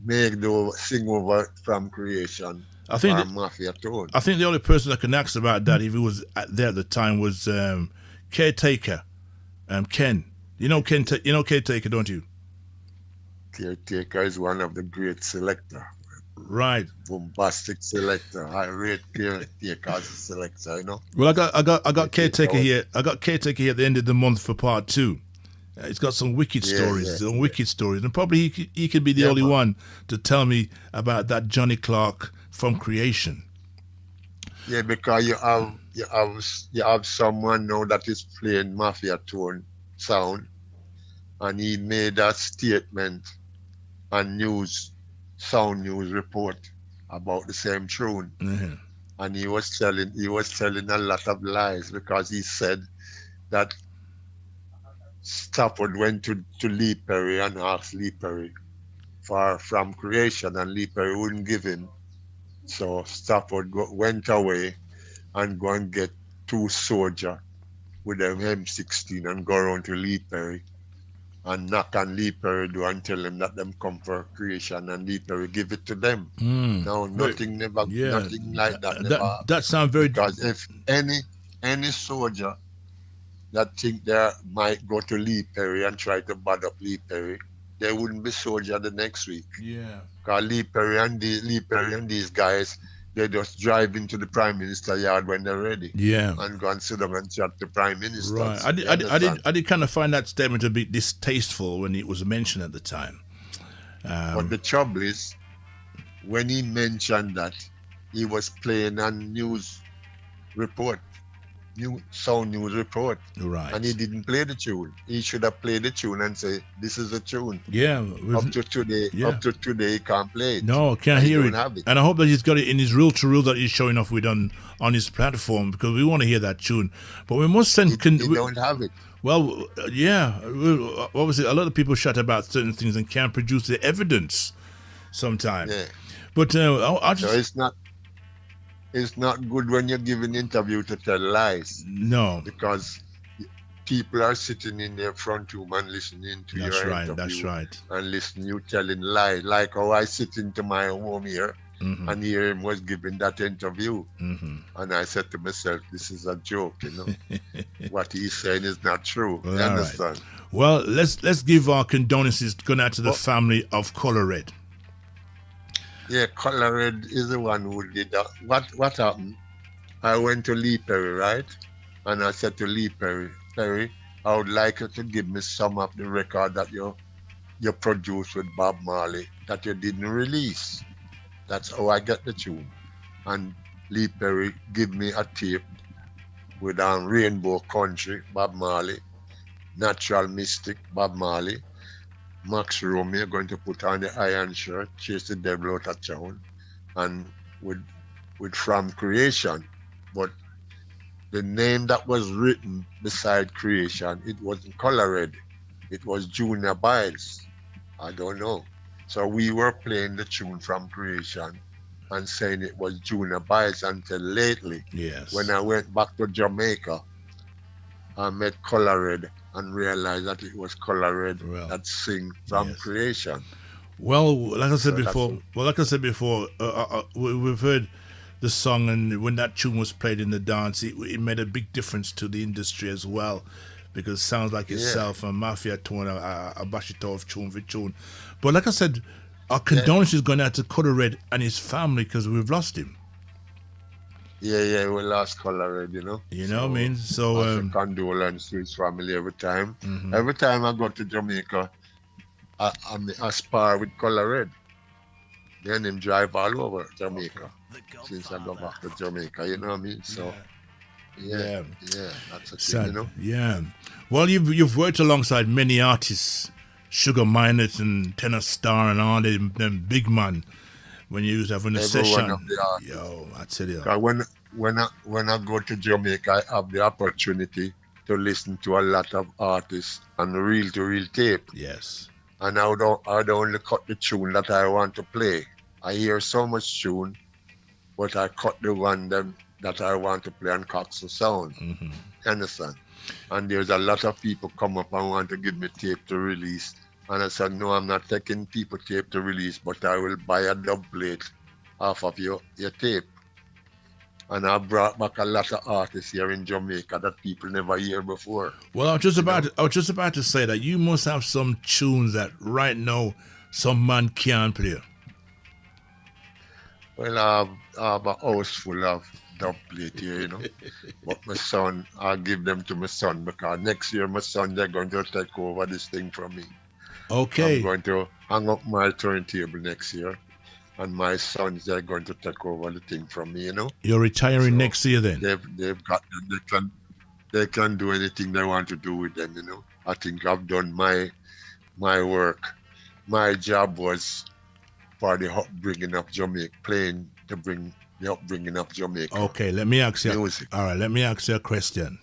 Speaker 4: sing over From Creation.
Speaker 3: I think
Speaker 4: Mafia Tone.
Speaker 3: I think the only person that can ask about that, if he was there at the time, was Caretaker, Ken. You know Caretaker, don't you?
Speaker 4: Caretaker is one of the great selector.
Speaker 3: Right.
Speaker 4: Bombastic selector. I rate Caretaker as a selector, you know.
Speaker 3: Well, I got Caretaker here. I got Caretaker here at the end of the month for part 2. It's got some wicked stories, and probably he could be the only one to tell me about that Johnny Clark From Creation.
Speaker 4: Yeah, because you have someone now that is playing Mafia Tone sound, and he made a statement on sound news report about the same tune.
Speaker 3: Mm-hmm.
Speaker 4: And he was telling a lot of lies, because he said that Stafford went to Lee Perry and asked Lee Perry from creation, and Lee Perry wouldn't give him. So Stafford went away and go and get 2 soldiers with them M16 and go around to Lee Perry and knock on Lee Perry door and tell them that them come for creation, and Lee Perry give it to them. No, nothing like that.
Speaker 3: That sounds very.
Speaker 4: Because if any soldier that think they might go to Lee Perry and try to bad up Lee Perry, they wouldn't be soldier the next week.
Speaker 3: Yeah.
Speaker 4: Because Lee Perry and these guys, they just drive into the Prime Minister yard when they're ready.
Speaker 3: Yeah.
Speaker 4: And go and sit down and chat to Prime Minister.
Speaker 3: Right. I did kind of find that statement a bit distasteful when it was mentioned at the time.
Speaker 4: But the trouble is, when he mentioned that, he was playing a sound news report.
Speaker 3: Right.
Speaker 4: And he didn't play the tune. He should have played the tune and say, this is a tune.
Speaker 3: Yeah.
Speaker 4: Up to today, he can't play it.
Speaker 3: No, can't hear it.
Speaker 4: Have it.
Speaker 3: And I hope that he's got it in his reel-to-reel that he's showing off with on his platform, because we want to hear that tune. But we must send...
Speaker 4: He don't have it.
Speaker 3: Well, yeah. Obviously, a lot of people shout about certain things and can't produce the evidence sometimes.
Speaker 4: Yeah.
Speaker 3: But I just...
Speaker 4: So it's not good when you're giving interview to tell lies.
Speaker 3: No.
Speaker 4: Because people are sitting in their front room and listening to your interview.
Speaker 3: That's right.
Speaker 4: And listening you telling lies. Like how I sit into my home here and hear him was giving that interview.
Speaker 3: Mm-hmm.
Speaker 4: And I said to myself, this is a joke, What he's saying is not true.
Speaker 3: Well,
Speaker 4: you understand?
Speaker 3: Right. Well, let's give our condolences going out to the family of Color Red.
Speaker 4: Yeah, Color Red is the one who did that. What happened? I went to Lee Perry, right? And I said to Lee Perry, I would like you to give me some of the record that you produced with Bob Marley that you didn't release. That's how I get the tune. And Lee Perry give me a tape with Rainbow Country, Bob Marley, Natural Mystic, Bob Marley, Max Romeo going to put on the iron shirt, chase the devil out of town, and with From Creation. But the name that was written beside Creation, it wasn't Color Red. It was Junior Biles. I don't know. So we were playing the tune From Creation and saying it was Junior Biles until lately.
Speaker 3: Yes.
Speaker 4: When I went back to Jamaica, I met Color Red and realized that it was Color Red that sing From Creation.
Speaker 3: Well, like I said before, we've heard the song, and when that tune was played in the dance, it made a big difference to the industry as well, because it sounds like itself and Mafia tune, a bash it off tune for tune. But like I said, our condolences going out to Color Red and his family, because we've lost him.
Speaker 4: Yeah, we lost Color Red,
Speaker 3: You know what I mean? So
Speaker 4: condolence to his family every time. Mm-hmm. Every time I go to Jamaica, I spar with Color Red. Then him drive all over Jamaica since I go back to Jamaica. You know what I mean? So yeah, that's a thing,
Speaker 3: Yeah. Well, you've worked alongside many artists, Sugar Minott and Tenor Star and all them big man. When you was having a session, yo, I tell you.
Speaker 4: When I go to Jamaica, I have the opportunity to listen to a lot of artists on reel-to-reel tape.
Speaker 3: Yes.
Speaker 4: And I would only cut the tune that I want to play. I hear so much tune, but I cut the one that I want to play on Coxsone. Mm-hmm. Understand? And there's a lot of people come up and want to give me tape to release. And I said, no, I'm not taking people tape to release, but I will buy a dub plate off of your tape. And I brought back a lot of artists here in Jamaica that people never hear before.
Speaker 3: Well, I was just about to say that you must have some tunes that right now some man can't play.
Speaker 4: Well, I have a house full of dub plate here, But my son, I'll give them to my son, because next year my son, they're going to take over this thing from me.
Speaker 3: Okay.
Speaker 4: I'm going to hang up my turntable next year, and my sons, they're going to take over the thing from me,
Speaker 3: You're retiring next year then?
Speaker 4: They've got them. They can do anything they want to do with them, I think I've done my my work. My job was for the upbringing of Jamaica, playing to bring the upbringing of Jamaica.
Speaker 3: Okay, let me ask you.
Speaker 4: Music.
Speaker 3: All right, let me ask you a question.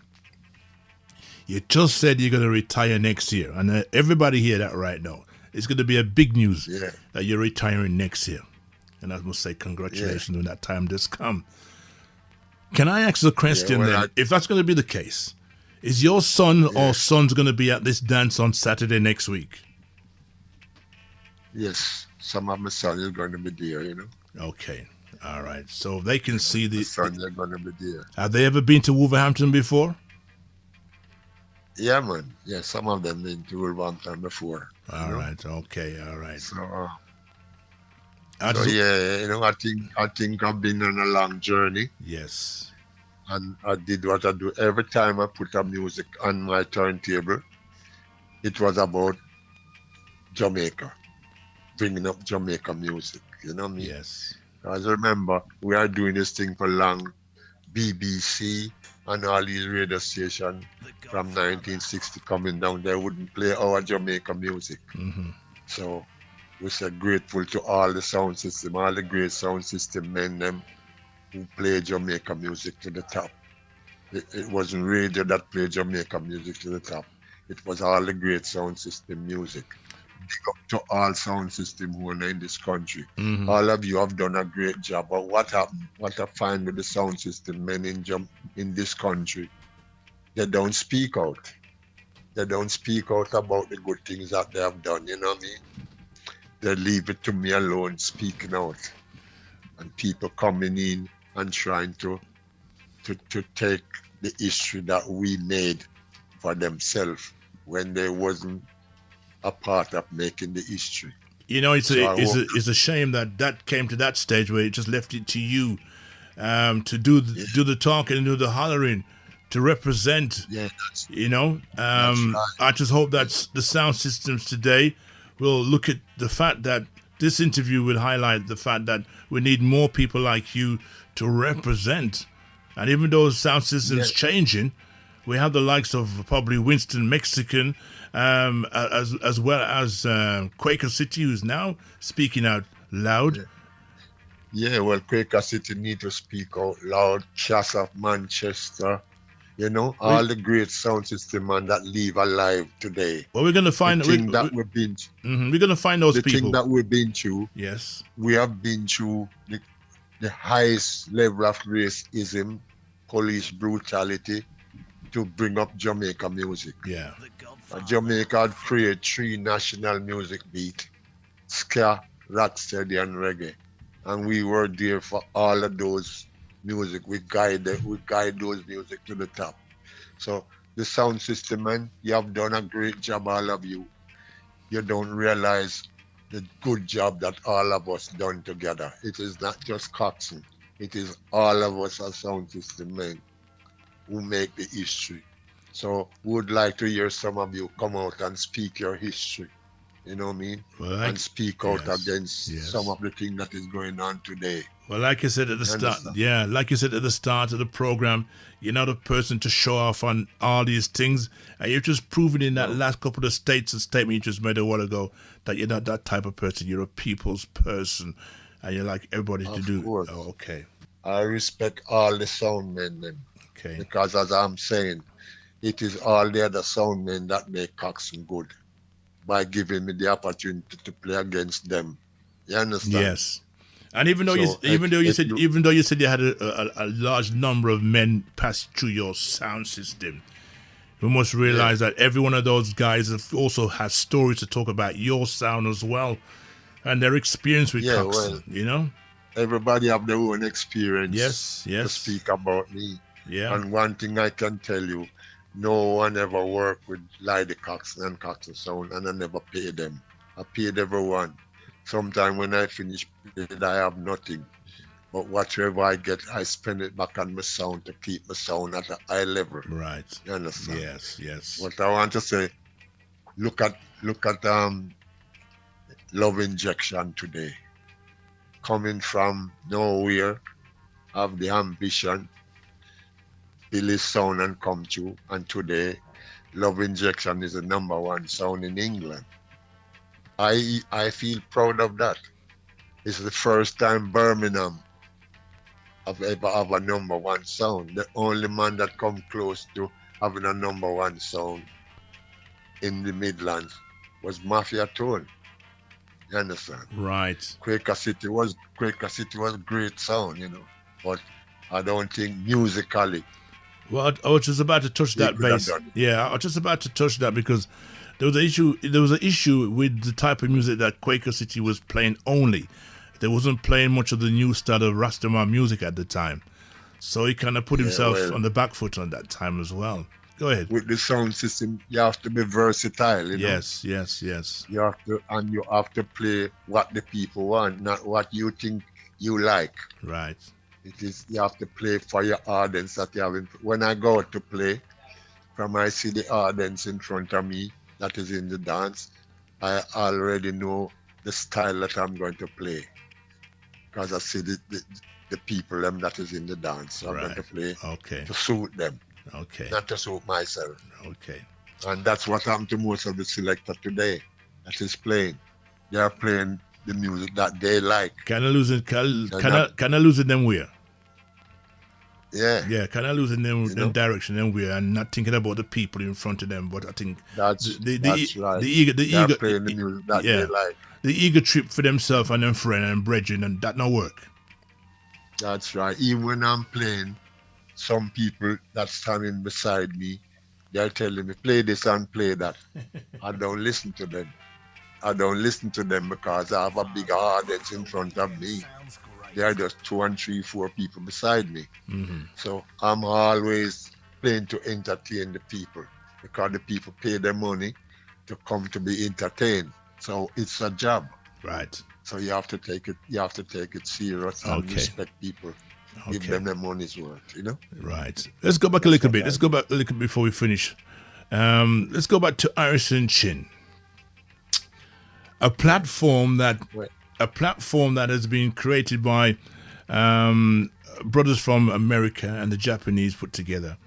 Speaker 3: You just said you're going to retire next year, and everybody hear that right now. It's going to be a big news that you're retiring next year. And I must say congratulations when that time does come. Can I ask the question then, if that's going to be the case, is your son or sons going to be at this dance on Saturday next week?
Speaker 4: Yes, some of my sons are going to be there, you know.
Speaker 3: Okay, all right. So they can see the
Speaker 4: sons are going to be there.
Speaker 3: Have they ever been to Wolverhampton before?
Speaker 4: Yeah, man. Yeah, some of them been to Wolverhampton before.
Speaker 3: All right. Okay. All right.
Speaker 4: So yeah, you know, I think I've been on a long journey.
Speaker 3: Yes.
Speaker 4: And I did what I do. Every time I put a music on my turntable, it was about Jamaica, bringing up Jamaica music. You know what I mean?
Speaker 3: Yes.
Speaker 4: Because remember, we are doing this thing for long. BBC and all these radio stations from 1960 coming down, they wouldn't play our Jamaica music.
Speaker 3: Mm-hmm.
Speaker 4: So we said grateful to all the sound system, all the great sound system men them who play Jamaica music to the top. It wasn't radio that played Jamaica music to the top. It was all the great sound system music. Big up to all sound system who are in this country.
Speaker 3: Mm-hmm.
Speaker 4: All of you have done a great job. But what happened? What I find with the sound system men in this country, they don't speak out. They don't speak out about the good things that they have done, you know what I mean? They leave it to me alone speaking out. And people coming in and trying to take the history that we made for themselves when they wasn't a part of making the history.
Speaker 3: You know, it's a shame that came to that stage where it just left it to you to do the talking and do the hollering, to represent.
Speaker 4: Yeah,
Speaker 3: you know,
Speaker 4: right.
Speaker 3: I just hope that the sound systems today will look at the fact that this interview will highlight the fact that we need more people like you to represent. And even though sound systems changing, we have the likes of probably Winston Mexican, as well as Quaker City, who's now speaking out loud.
Speaker 4: Yeah, well, Quaker City need to speak out loud. Chas of Manchester, you know, all the great sound system man that live alive today.
Speaker 3: Well, we're gonna find
Speaker 4: we're gonna
Speaker 3: find those people.
Speaker 4: The thing that we've been through.
Speaker 3: Yes,
Speaker 4: we have been through the highest level of racism, police brutality, to bring up Jamaica music.
Speaker 3: Yeah.
Speaker 4: Jamaica had created 3 national music beats: ska, rocksteady, and reggae. And we were there for all of those music. We guide those music to the top. So the sound system, man, you have done a great job, all of you. You don't realize the good job that all of us done together. It is not just Coxsone. It is all of us as sound system men who make the history. So we would like to hear some of you come out and speak your history. You know what I mean?
Speaker 3: Well,
Speaker 4: and speak out against some of the things that is going on today.
Speaker 3: Well, like you said at the start, like you said at the start of the program, you're not a person to show off on all these things, and you're just proving in that last couple of statement you just made a while ago that you're not that type of person. You're a people's person, and you're like everybody to do.
Speaker 4: Course.
Speaker 3: Oh, okay.
Speaker 4: I respect all the sound men then.
Speaker 3: Okay.
Speaker 4: Because as I'm saying, it is all the other sound men that make Coxsone good by giving me the opportunity to play against them. You understand?
Speaker 3: Yes. And even though you said you had a large number of men pass through your sound system, we must realize that every one of those guys also has stories to talk about your sound as well, and their experience with Coxsone. Well, you know,
Speaker 4: everybody have their own experience.
Speaker 3: Yes.
Speaker 4: To speak about me.
Speaker 3: Yeah.
Speaker 4: And one thing I can tell you, no one ever worked with Lydie Coxsone and Coxsone Sound, and I never paid them. I paid everyone. Sometimes when I finish paying, I have nothing. But whatever I get, I spend it back on my sound to keep my sound at a high level.
Speaker 3: Right.
Speaker 4: You understand?
Speaker 3: Yes.
Speaker 4: What I want to say, look at Love Injection today. Coming from nowhere, have the ambition, build his sound and come true. And today, Love Injection is the #1 sound in England. I feel proud of that. It's the first time Birmingham have ever have a number one sound. The only man that come close to having a number one sound in the Midlands was Mafia Tone. You understand?
Speaker 3: Right.
Speaker 4: Quaker City was great sound, but I don't think musically.
Speaker 3: Well, I was just about to touch that base. Yeah, I was just about to touch that because there was an issue. There was an issue with the type of music that Quaker City was playing only. They wasn't playing much of the new style of Rastaman music at the time, so he kind of put himself on the back foot on that time as well. Go ahead.
Speaker 4: With the sound system, you have to be versatile.
Speaker 3: Yes.
Speaker 4: You have to play what the people want, not what you think you like.
Speaker 3: Right.
Speaker 4: It is you have to play for your audience that you have. When I go out to play, from I see the audience in front of me that is in the dance, I already know the style that I'm going to play because I see the people them that is in the dance. So I'm going to play to suit them.
Speaker 3: Okay.
Speaker 4: Not to suit myself.
Speaker 3: Okay.
Speaker 4: And that's what happened to most of the selectors today that is playing. They are playing the music that they like.
Speaker 3: Kind of losing them where?
Speaker 4: Yeah.
Speaker 3: Yeah, kind of losing them direction them where and not thinking about the people in front of them. But I think
Speaker 4: that's right.
Speaker 3: The eager
Speaker 4: playing the music that they like.
Speaker 3: The eager trip for themselves and them friend and brethren, and that no work.
Speaker 4: That's right. Even when I'm playing, some people that's standing beside me, they're telling me, play this and play that. I don't listen to them. I don't listen to them because I have a big audience in front of me. There are just 2 and 3, 4 people beside me.
Speaker 3: Mm-hmm.
Speaker 4: So I'm always playing to entertain the people because the people pay their money to come to be entertained. So it's a job.
Speaker 3: Right.
Speaker 4: So you have to take it serious and respect people. Give them their money's worth,
Speaker 3: Right. Let's go back a little bit. Let's go back a little bit before we finish. Let's go back to Irish and Chin. A platform that has been created by brothers from America and the Japanese put together.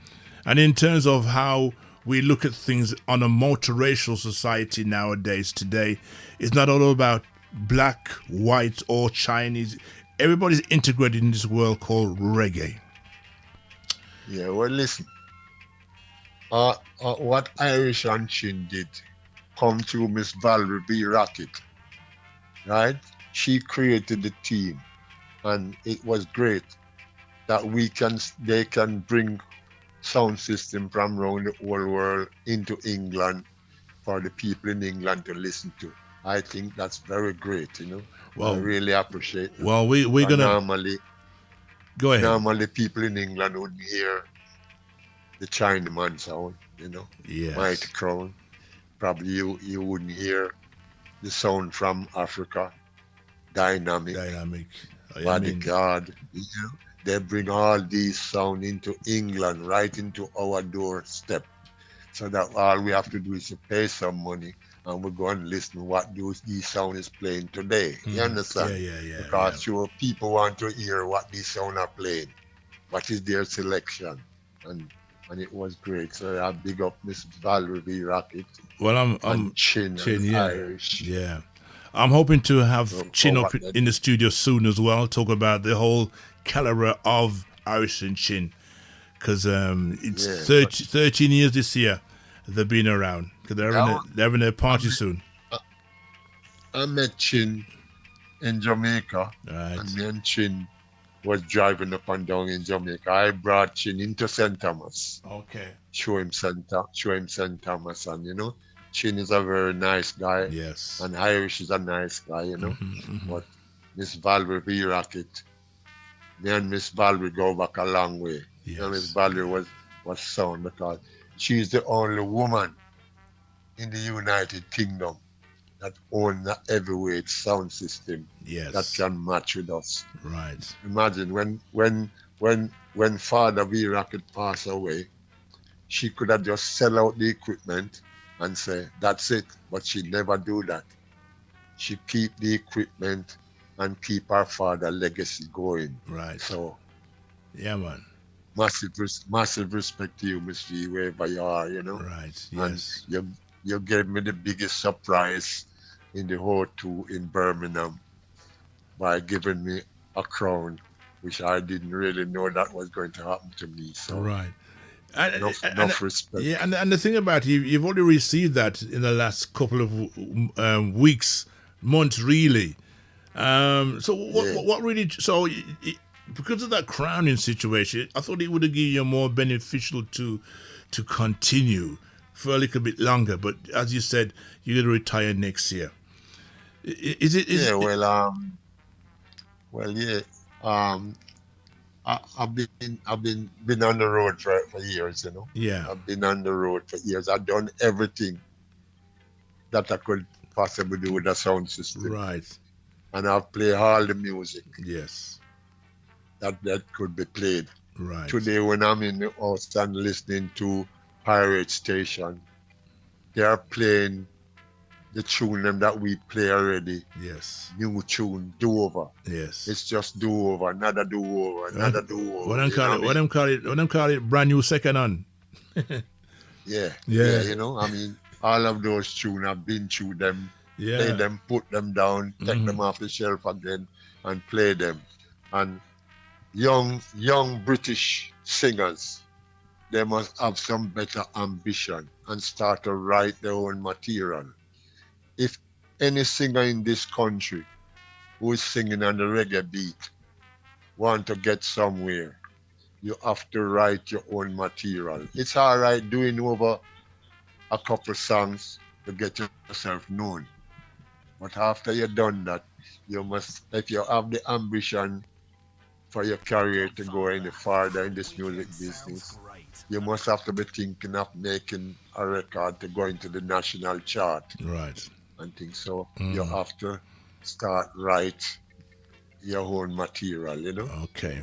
Speaker 3: And in terms of how we look at things on a multiracial society nowadays, today, it's not all about black, white, or Chinese. Everybody's integrated in this world called reggae.
Speaker 4: Yeah, well, listen. What Irish and Chin did come through Miss Valerie B. Rocket, right? She created the team, and it was great that they can bring sound system from around the whole world into England for the people in England to listen to. I think that's very great, Well, I really appreciate it.
Speaker 3: Well, we're gonna
Speaker 4: normally
Speaker 3: go ahead.
Speaker 4: Normally, people in England wouldn't hear the Chinaman sound,
Speaker 3: Yes.
Speaker 4: Mighty Crown. Probably you wouldn't hear the sound from Africa, Dynamic, Bodyguard. They bring all these sound into England, right into our doorstep. So that all we have to do is to pay some money and we're going to listen to what these sound is playing today. You understand?
Speaker 3: Yeah.
Speaker 4: Because sure, people want to hear what these sound are playing. What is their selection? And it was great. So I big up Miss Valerie B. Rocket.
Speaker 3: Well, I'm
Speaker 4: Chin Irish.
Speaker 3: Yeah. I'm hoping to have Chin up in the studio soon as well, talk about the whole caliber of Irish and Chin. Because it's 13 years this year they've been around. Because they're having a party soon.
Speaker 4: I met Chin in Jamaica.
Speaker 3: Right.
Speaker 4: And me and Chin was driving up and down in Jamaica. I brought Chin into St. Thomas.
Speaker 3: Okay.
Speaker 4: Show him St. Thomas. And, Chin is a very nice guy.
Speaker 3: Yes.
Speaker 4: And Irish is a nice guy,
Speaker 3: Mm-hmm.
Speaker 4: But Miss Valerie B. Rocket, me and Miss Valerie go back a long way.
Speaker 3: Yes.
Speaker 4: Miss Valerie was sound because she's the only woman in the United Kingdom that owns the heavyweight sound system that can match with us.
Speaker 3: Right.
Speaker 4: Imagine when Father V. Rocket passed away, she could have just sell out the equipment and say, that's it. But she never do that. She keep the equipment and keep her father legacy going.
Speaker 3: Right.
Speaker 4: So,
Speaker 3: yeah, man.
Speaker 4: Massive respect to you, Miss V, wherever you are,
Speaker 3: Right, yes.
Speaker 4: And you gave me the biggest surprise in the O2 in Birmingham by giving me a crown, which I didn't really know that was going to happen to me. So
Speaker 3: Right.
Speaker 4: enough respect.
Speaker 3: Yeah, and the thing about you've already received that in the last couple of weeks, months, really. So what really? So because of that crowning situation, I thought it would have given you more beneficial to continue for a little bit longer. But as you said, you're going to retire next year. Is it?
Speaker 4: Yeah. I've been on the road for years, you know.
Speaker 3: Yeah.
Speaker 4: I've been on the road for years. I've done everything that I could possibly do with a sound system.
Speaker 3: Right.
Speaker 4: And I've played all the music.
Speaker 3: Yes.
Speaker 4: That could be played.
Speaker 3: Right.
Speaker 4: Today when I'm in the house and listening to pirate station, they are playing the tune them that we play already.
Speaker 3: Yes.
Speaker 4: New tune, do over.
Speaker 3: Yes.
Speaker 4: It's just do over, another do over, another do over.
Speaker 3: What them call it brand new second on.
Speaker 4: Yeah. You know, I mean, all of those tunes I've been through them, play them, put them down, take them off the shelf again and play them. And young British singers, they must have some better ambition and start to write their own material. If any singer in this country who is singing on the reggae beat want to get somewhere, you have to write your own material. It's all right doing over a couple songs to get yourself known. But after you've done that, you must, if you have the ambition for your career to go any farther in this music business, you must have to be thinking of making a record to go into the national chart.
Speaker 3: Right.
Speaker 4: And things. So you have to start write your own material, you know.
Speaker 3: Okay.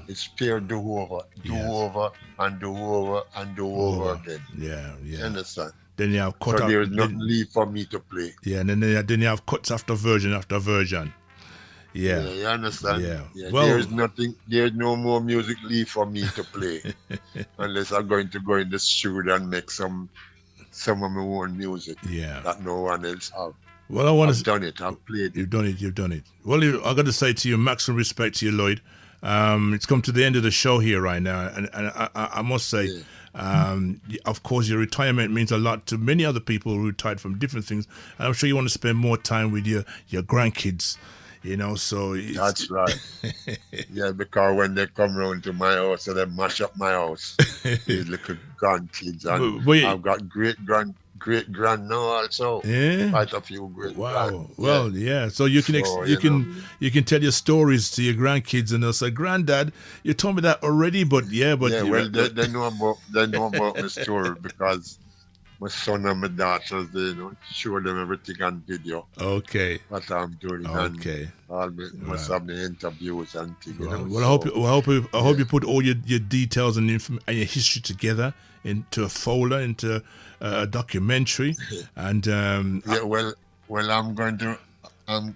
Speaker 4: It's pure do over and do over and do over again.
Speaker 3: Yeah.
Speaker 4: You understand?
Speaker 3: Then you have cut.
Speaker 4: So there's nothing left for me to play.
Speaker 3: Yeah, and then you have cuts after version after version. Yeah.
Speaker 4: You understand?
Speaker 3: Yeah. Well,
Speaker 4: there's no more music left for me to play unless I'm going to go in the studio and make some of my own music that no one else have.
Speaker 3: Well, I've
Speaker 4: done it. I've played it.
Speaker 3: You've done it. Well, I got to say to you, maximum respect to you, Lloyd. It's come to the end of the show here right now, and I must say, of course, your retirement means a lot to many other people who retired from different things, and I'm sure you want to spend more time with your grandkids. You know, so
Speaker 4: that's right. Yeah, because when they come round to my house, so they mash up my house. These little grandkids, and I've got great grand now also.
Speaker 3: Yeah,
Speaker 4: quite a few great.
Speaker 3: Wow. Well, yeah. So you can you can tell your stories to your grandkids, and they'll say, "Granddad, you told me that already." But
Speaker 4: they know about my story because my son and my daughters, they show them everything on video.
Speaker 3: Okay.
Speaker 4: What I'm doing.
Speaker 3: Okay.
Speaker 4: And must have the interviews and things.
Speaker 3: Well, I hope you put all your details and your history together into a folder, into a documentary, and
Speaker 4: well, I'm going to. I'm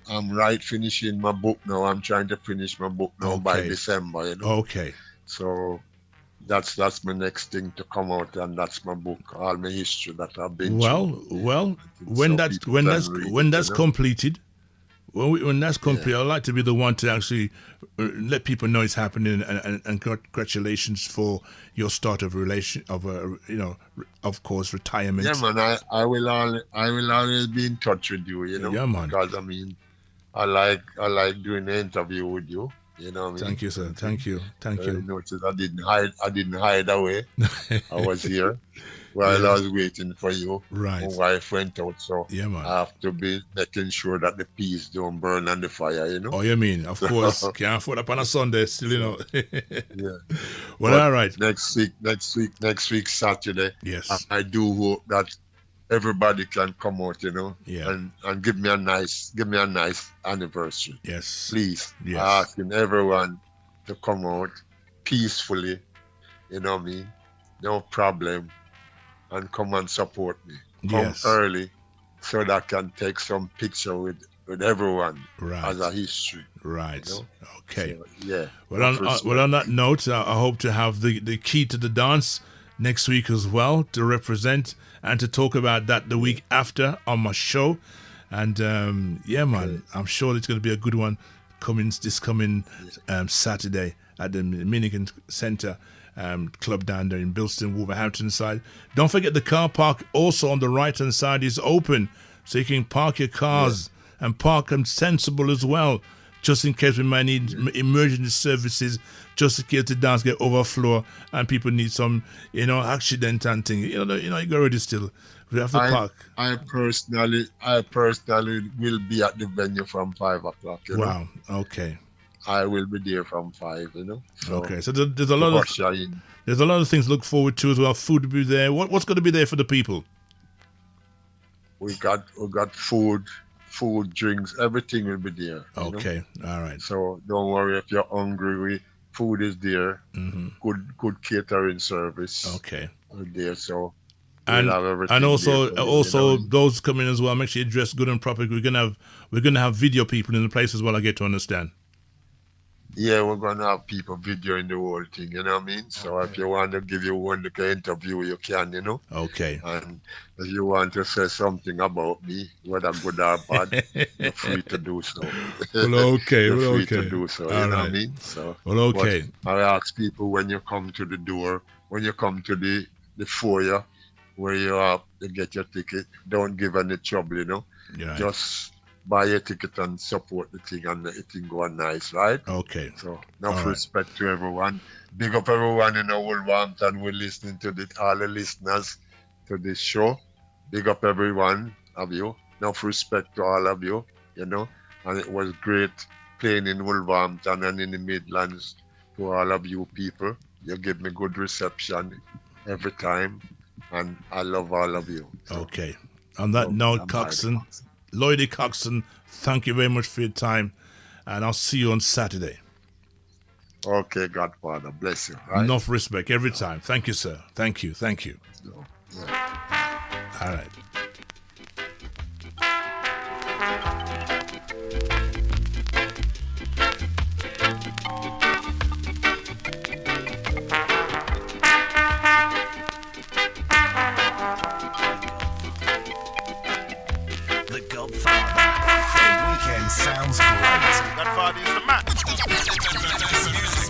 Speaker 4: finishing my book now. I'm trying to finish my book now by December.
Speaker 3: Okay.
Speaker 4: So. That's my next thing to come out, and that's my book, all my history that I've been.
Speaker 3: When that's completed, when that's complete, I'd like to be the one to actually let people know it's happening, and congratulations for your start of of course, retirement.
Speaker 4: Yeah, man, I will always be in touch with you.
Speaker 3: Yeah, man.
Speaker 4: Because I like doing the interview with you.
Speaker 3: Thank you, sir. Thank you.
Speaker 4: Notice I didn't hide away. I was here while I was waiting for you.
Speaker 3: Right.
Speaker 4: My wife went out, so
Speaker 3: man.
Speaker 4: I have to be making sure that the peas don't burn on the fire.
Speaker 3: Oh, you mean? Of course, can't afford up on a Sunday, still,
Speaker 4: Yeah.
Speaker 3: Well, all right.
Speaker 4: Next week Saturday.
Speaker 3: Yes.
Speaker 4: I do hope that everybody can come out,
Speaker 3: Yeah.
Speaker 4: and give me a nice anniversary.
Speaker 3: Yes.
Speaker 4: Please.
Speaker 3: Yes.
Speaker 4: Asking everyone to come out peacefully, no problem, and come and support me. Come early so that I can take some picture with everyone as a history.
Speaker 3: Right. Okay.
Speaker 4: So,
Speaker 3: Well, on that note, I hope to have the key to the dance next week as well to represent and to talk about that the week after on my show. And yeah, man, I'm sure it's going to be a good one this coming Saturday at the Dominican Centre Club down there in Bilston, Wolverhampton side. Don't forget the car park also on the right hand side is open, so you can park your cars and park them sensible as well, just in case we might need emergency services, just in case the dance get overflow and people need some, accident and thing. You go already still. We have to park.
Speaker 4: I personally will be at the venue from 5 o'clock.
Speaker 3: Wow. Okay.
Speaker 4: I will be there from 5. So
Speaker 3: okay. So there's a lot of things to look forward to as well. Food will be there. What's going to be there for the people?
Speaker 4: We got food, drinks, everything will be there.
Speaker 3: Okay. All right.
Speaker 4: So don't worry if you're hungry. Food is there. Mm-hmm. Good catering service.
Speaker 3: Okay.
Speaker 4: There. So.
Speaker 3: And also those coming as well. Make sure you dress good and proper. We're gonna have video people in the place as well. I get to understand.
Speaker 4: Yeah, we're gonna have people videoing the whole thing. You know what I mean? So if you want to give you one little interview, you can.
Speaker 3: Okay.
Speaker 4: And if you want to say something about me, whether good or bad, you're free to do so.
Speaker 3: Well, okay.
Speaker 4: You're free to do so. You know what I mean? So.
Speaker 3: Well, okay.
Speaker 4: I ask people when you come to the door, when you come to the foyer, where you have to get your ticket, don't give any trouble,
Speaker 3: Yeah.
Speaker 4: Just buy your ticket and support the thing and the thing go nice, right?
Speaker 3: Okay.
Speaker 4: So enough respect to everyone. Big up everyone in Wolverhampton who listening to all the listeners to this show. Big up everyone of you. Enough respect to all of you, And it was great playing in Wolverhampton and in the Midlands to all of you people. You give me good reception every time. And I love all of you. So,
Speaker 3: okay. On that note, Lloyd Coxsone, thank you very much for your time. And I'll see you on Saturday.
Speaker 4: Okay, Godfather. Bless you. Right?
Speaker 3: Enough respect every time. Thank you, sir. Thank you.
Speaker 4: Yeah.
Speaker 3: All right.
Speaker 1: The Godfather. The weekend sounds great.
Speaker 2: Godfather is the man.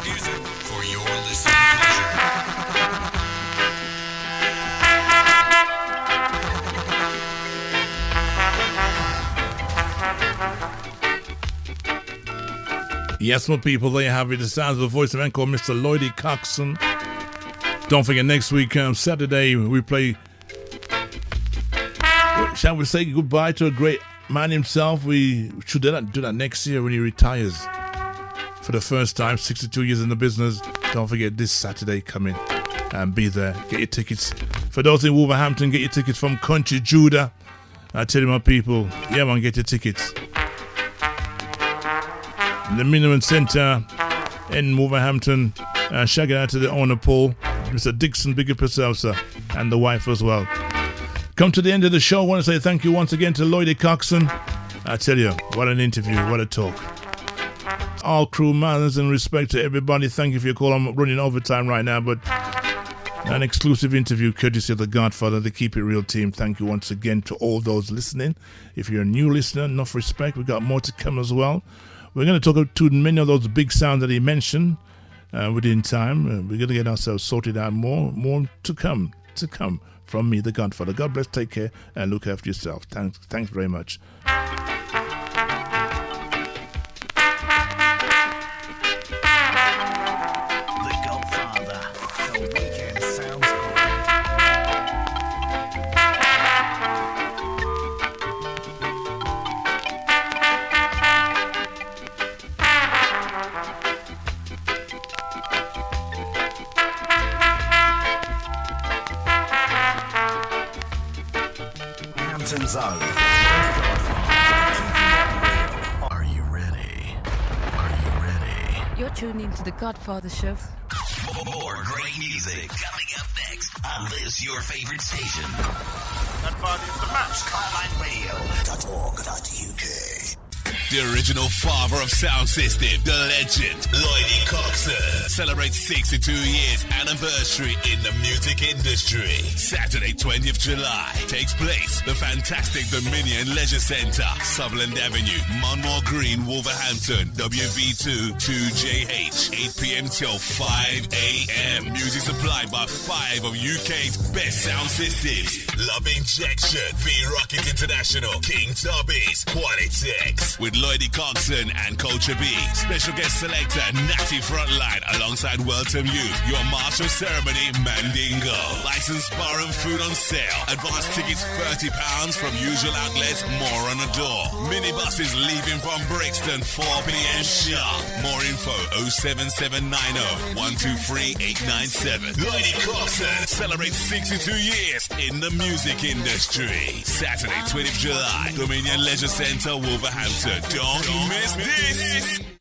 Speaker 5: Music for your listening pleasure.
Speaker 3: Yes, my people, there you have it. The sounds of the voice of Encore, Mr. Lloyd Coxsone. Don't forget, next week, Saturday, we play. Shall we say goodbye to a great man himself? We should do that next year when he retires. For the first time, 62 years in the business. Don't forget this Saturday coming and be there. Get your tickets. For those in Wolverhampton, get your tickets from Country Judah. I tell you, my people, yeah, man, get your tickets. The Minimum Centre in Wolverhampton. Shout out to the owner, Paul. Mr. Dixon, big up yourself, sir. And the wife as well. Come to the end of the show. I want to say thank you once again to Lloyd Coxsone. I tell you, what an interview, what a talk. All crew manners and respect to everybody. Thank you for your call. I'm running overtime right now, but an exclusive interview courtesy of the Godfather, the Keep It Real team. Thank you once again to all those listening. If you're a new listener, enough respect. We've got more to come as well. We're going to talk to many of those big sounds that he mentioned within time. We're going to get ourselves sorted out more to come from me, the Godfather. God bless, take care, and look after yourself. Thanks very much.
Speaker 6: Tuned into the Godfather show.
Speaker 5: More great music coming up next on this your favorite station.
Speaker 2: Godfather is the man.
Speaker 5: Skylineradio.org.uk. The original father of sound system, the legend, Lloyd Coxsone, celebrates 62 years anniversary in the music industry. Saturday, 20th July, takes place the fantastic Dominion Leisure Centre, Sutherland Avenue, Monmore Green, Wolverhampton, WV2 2JH, 8 p.m. till 5 a.m. Music supplied by 5 of UK's best sound systems. Love Injection, V-Rocket International, King Tubbies, Qualitex, with Lloydie Coxsone and Culture B. Special guest selector, Natty Frontline, alongside Welcome Youth. Your martial ceremony, Mandingo. Licensed bar and food on sale. Advance tickets £30 from usual outlets, more on the door. Minibuses leaving from Brixton, 4 p.m. sharp. More info, 07790 123 897. Lloydie Coxsone celebrates 62 years in the music industry. Saturday, 20th July, Dominion Leisure Centre, Wolverhampton. Don't miss this.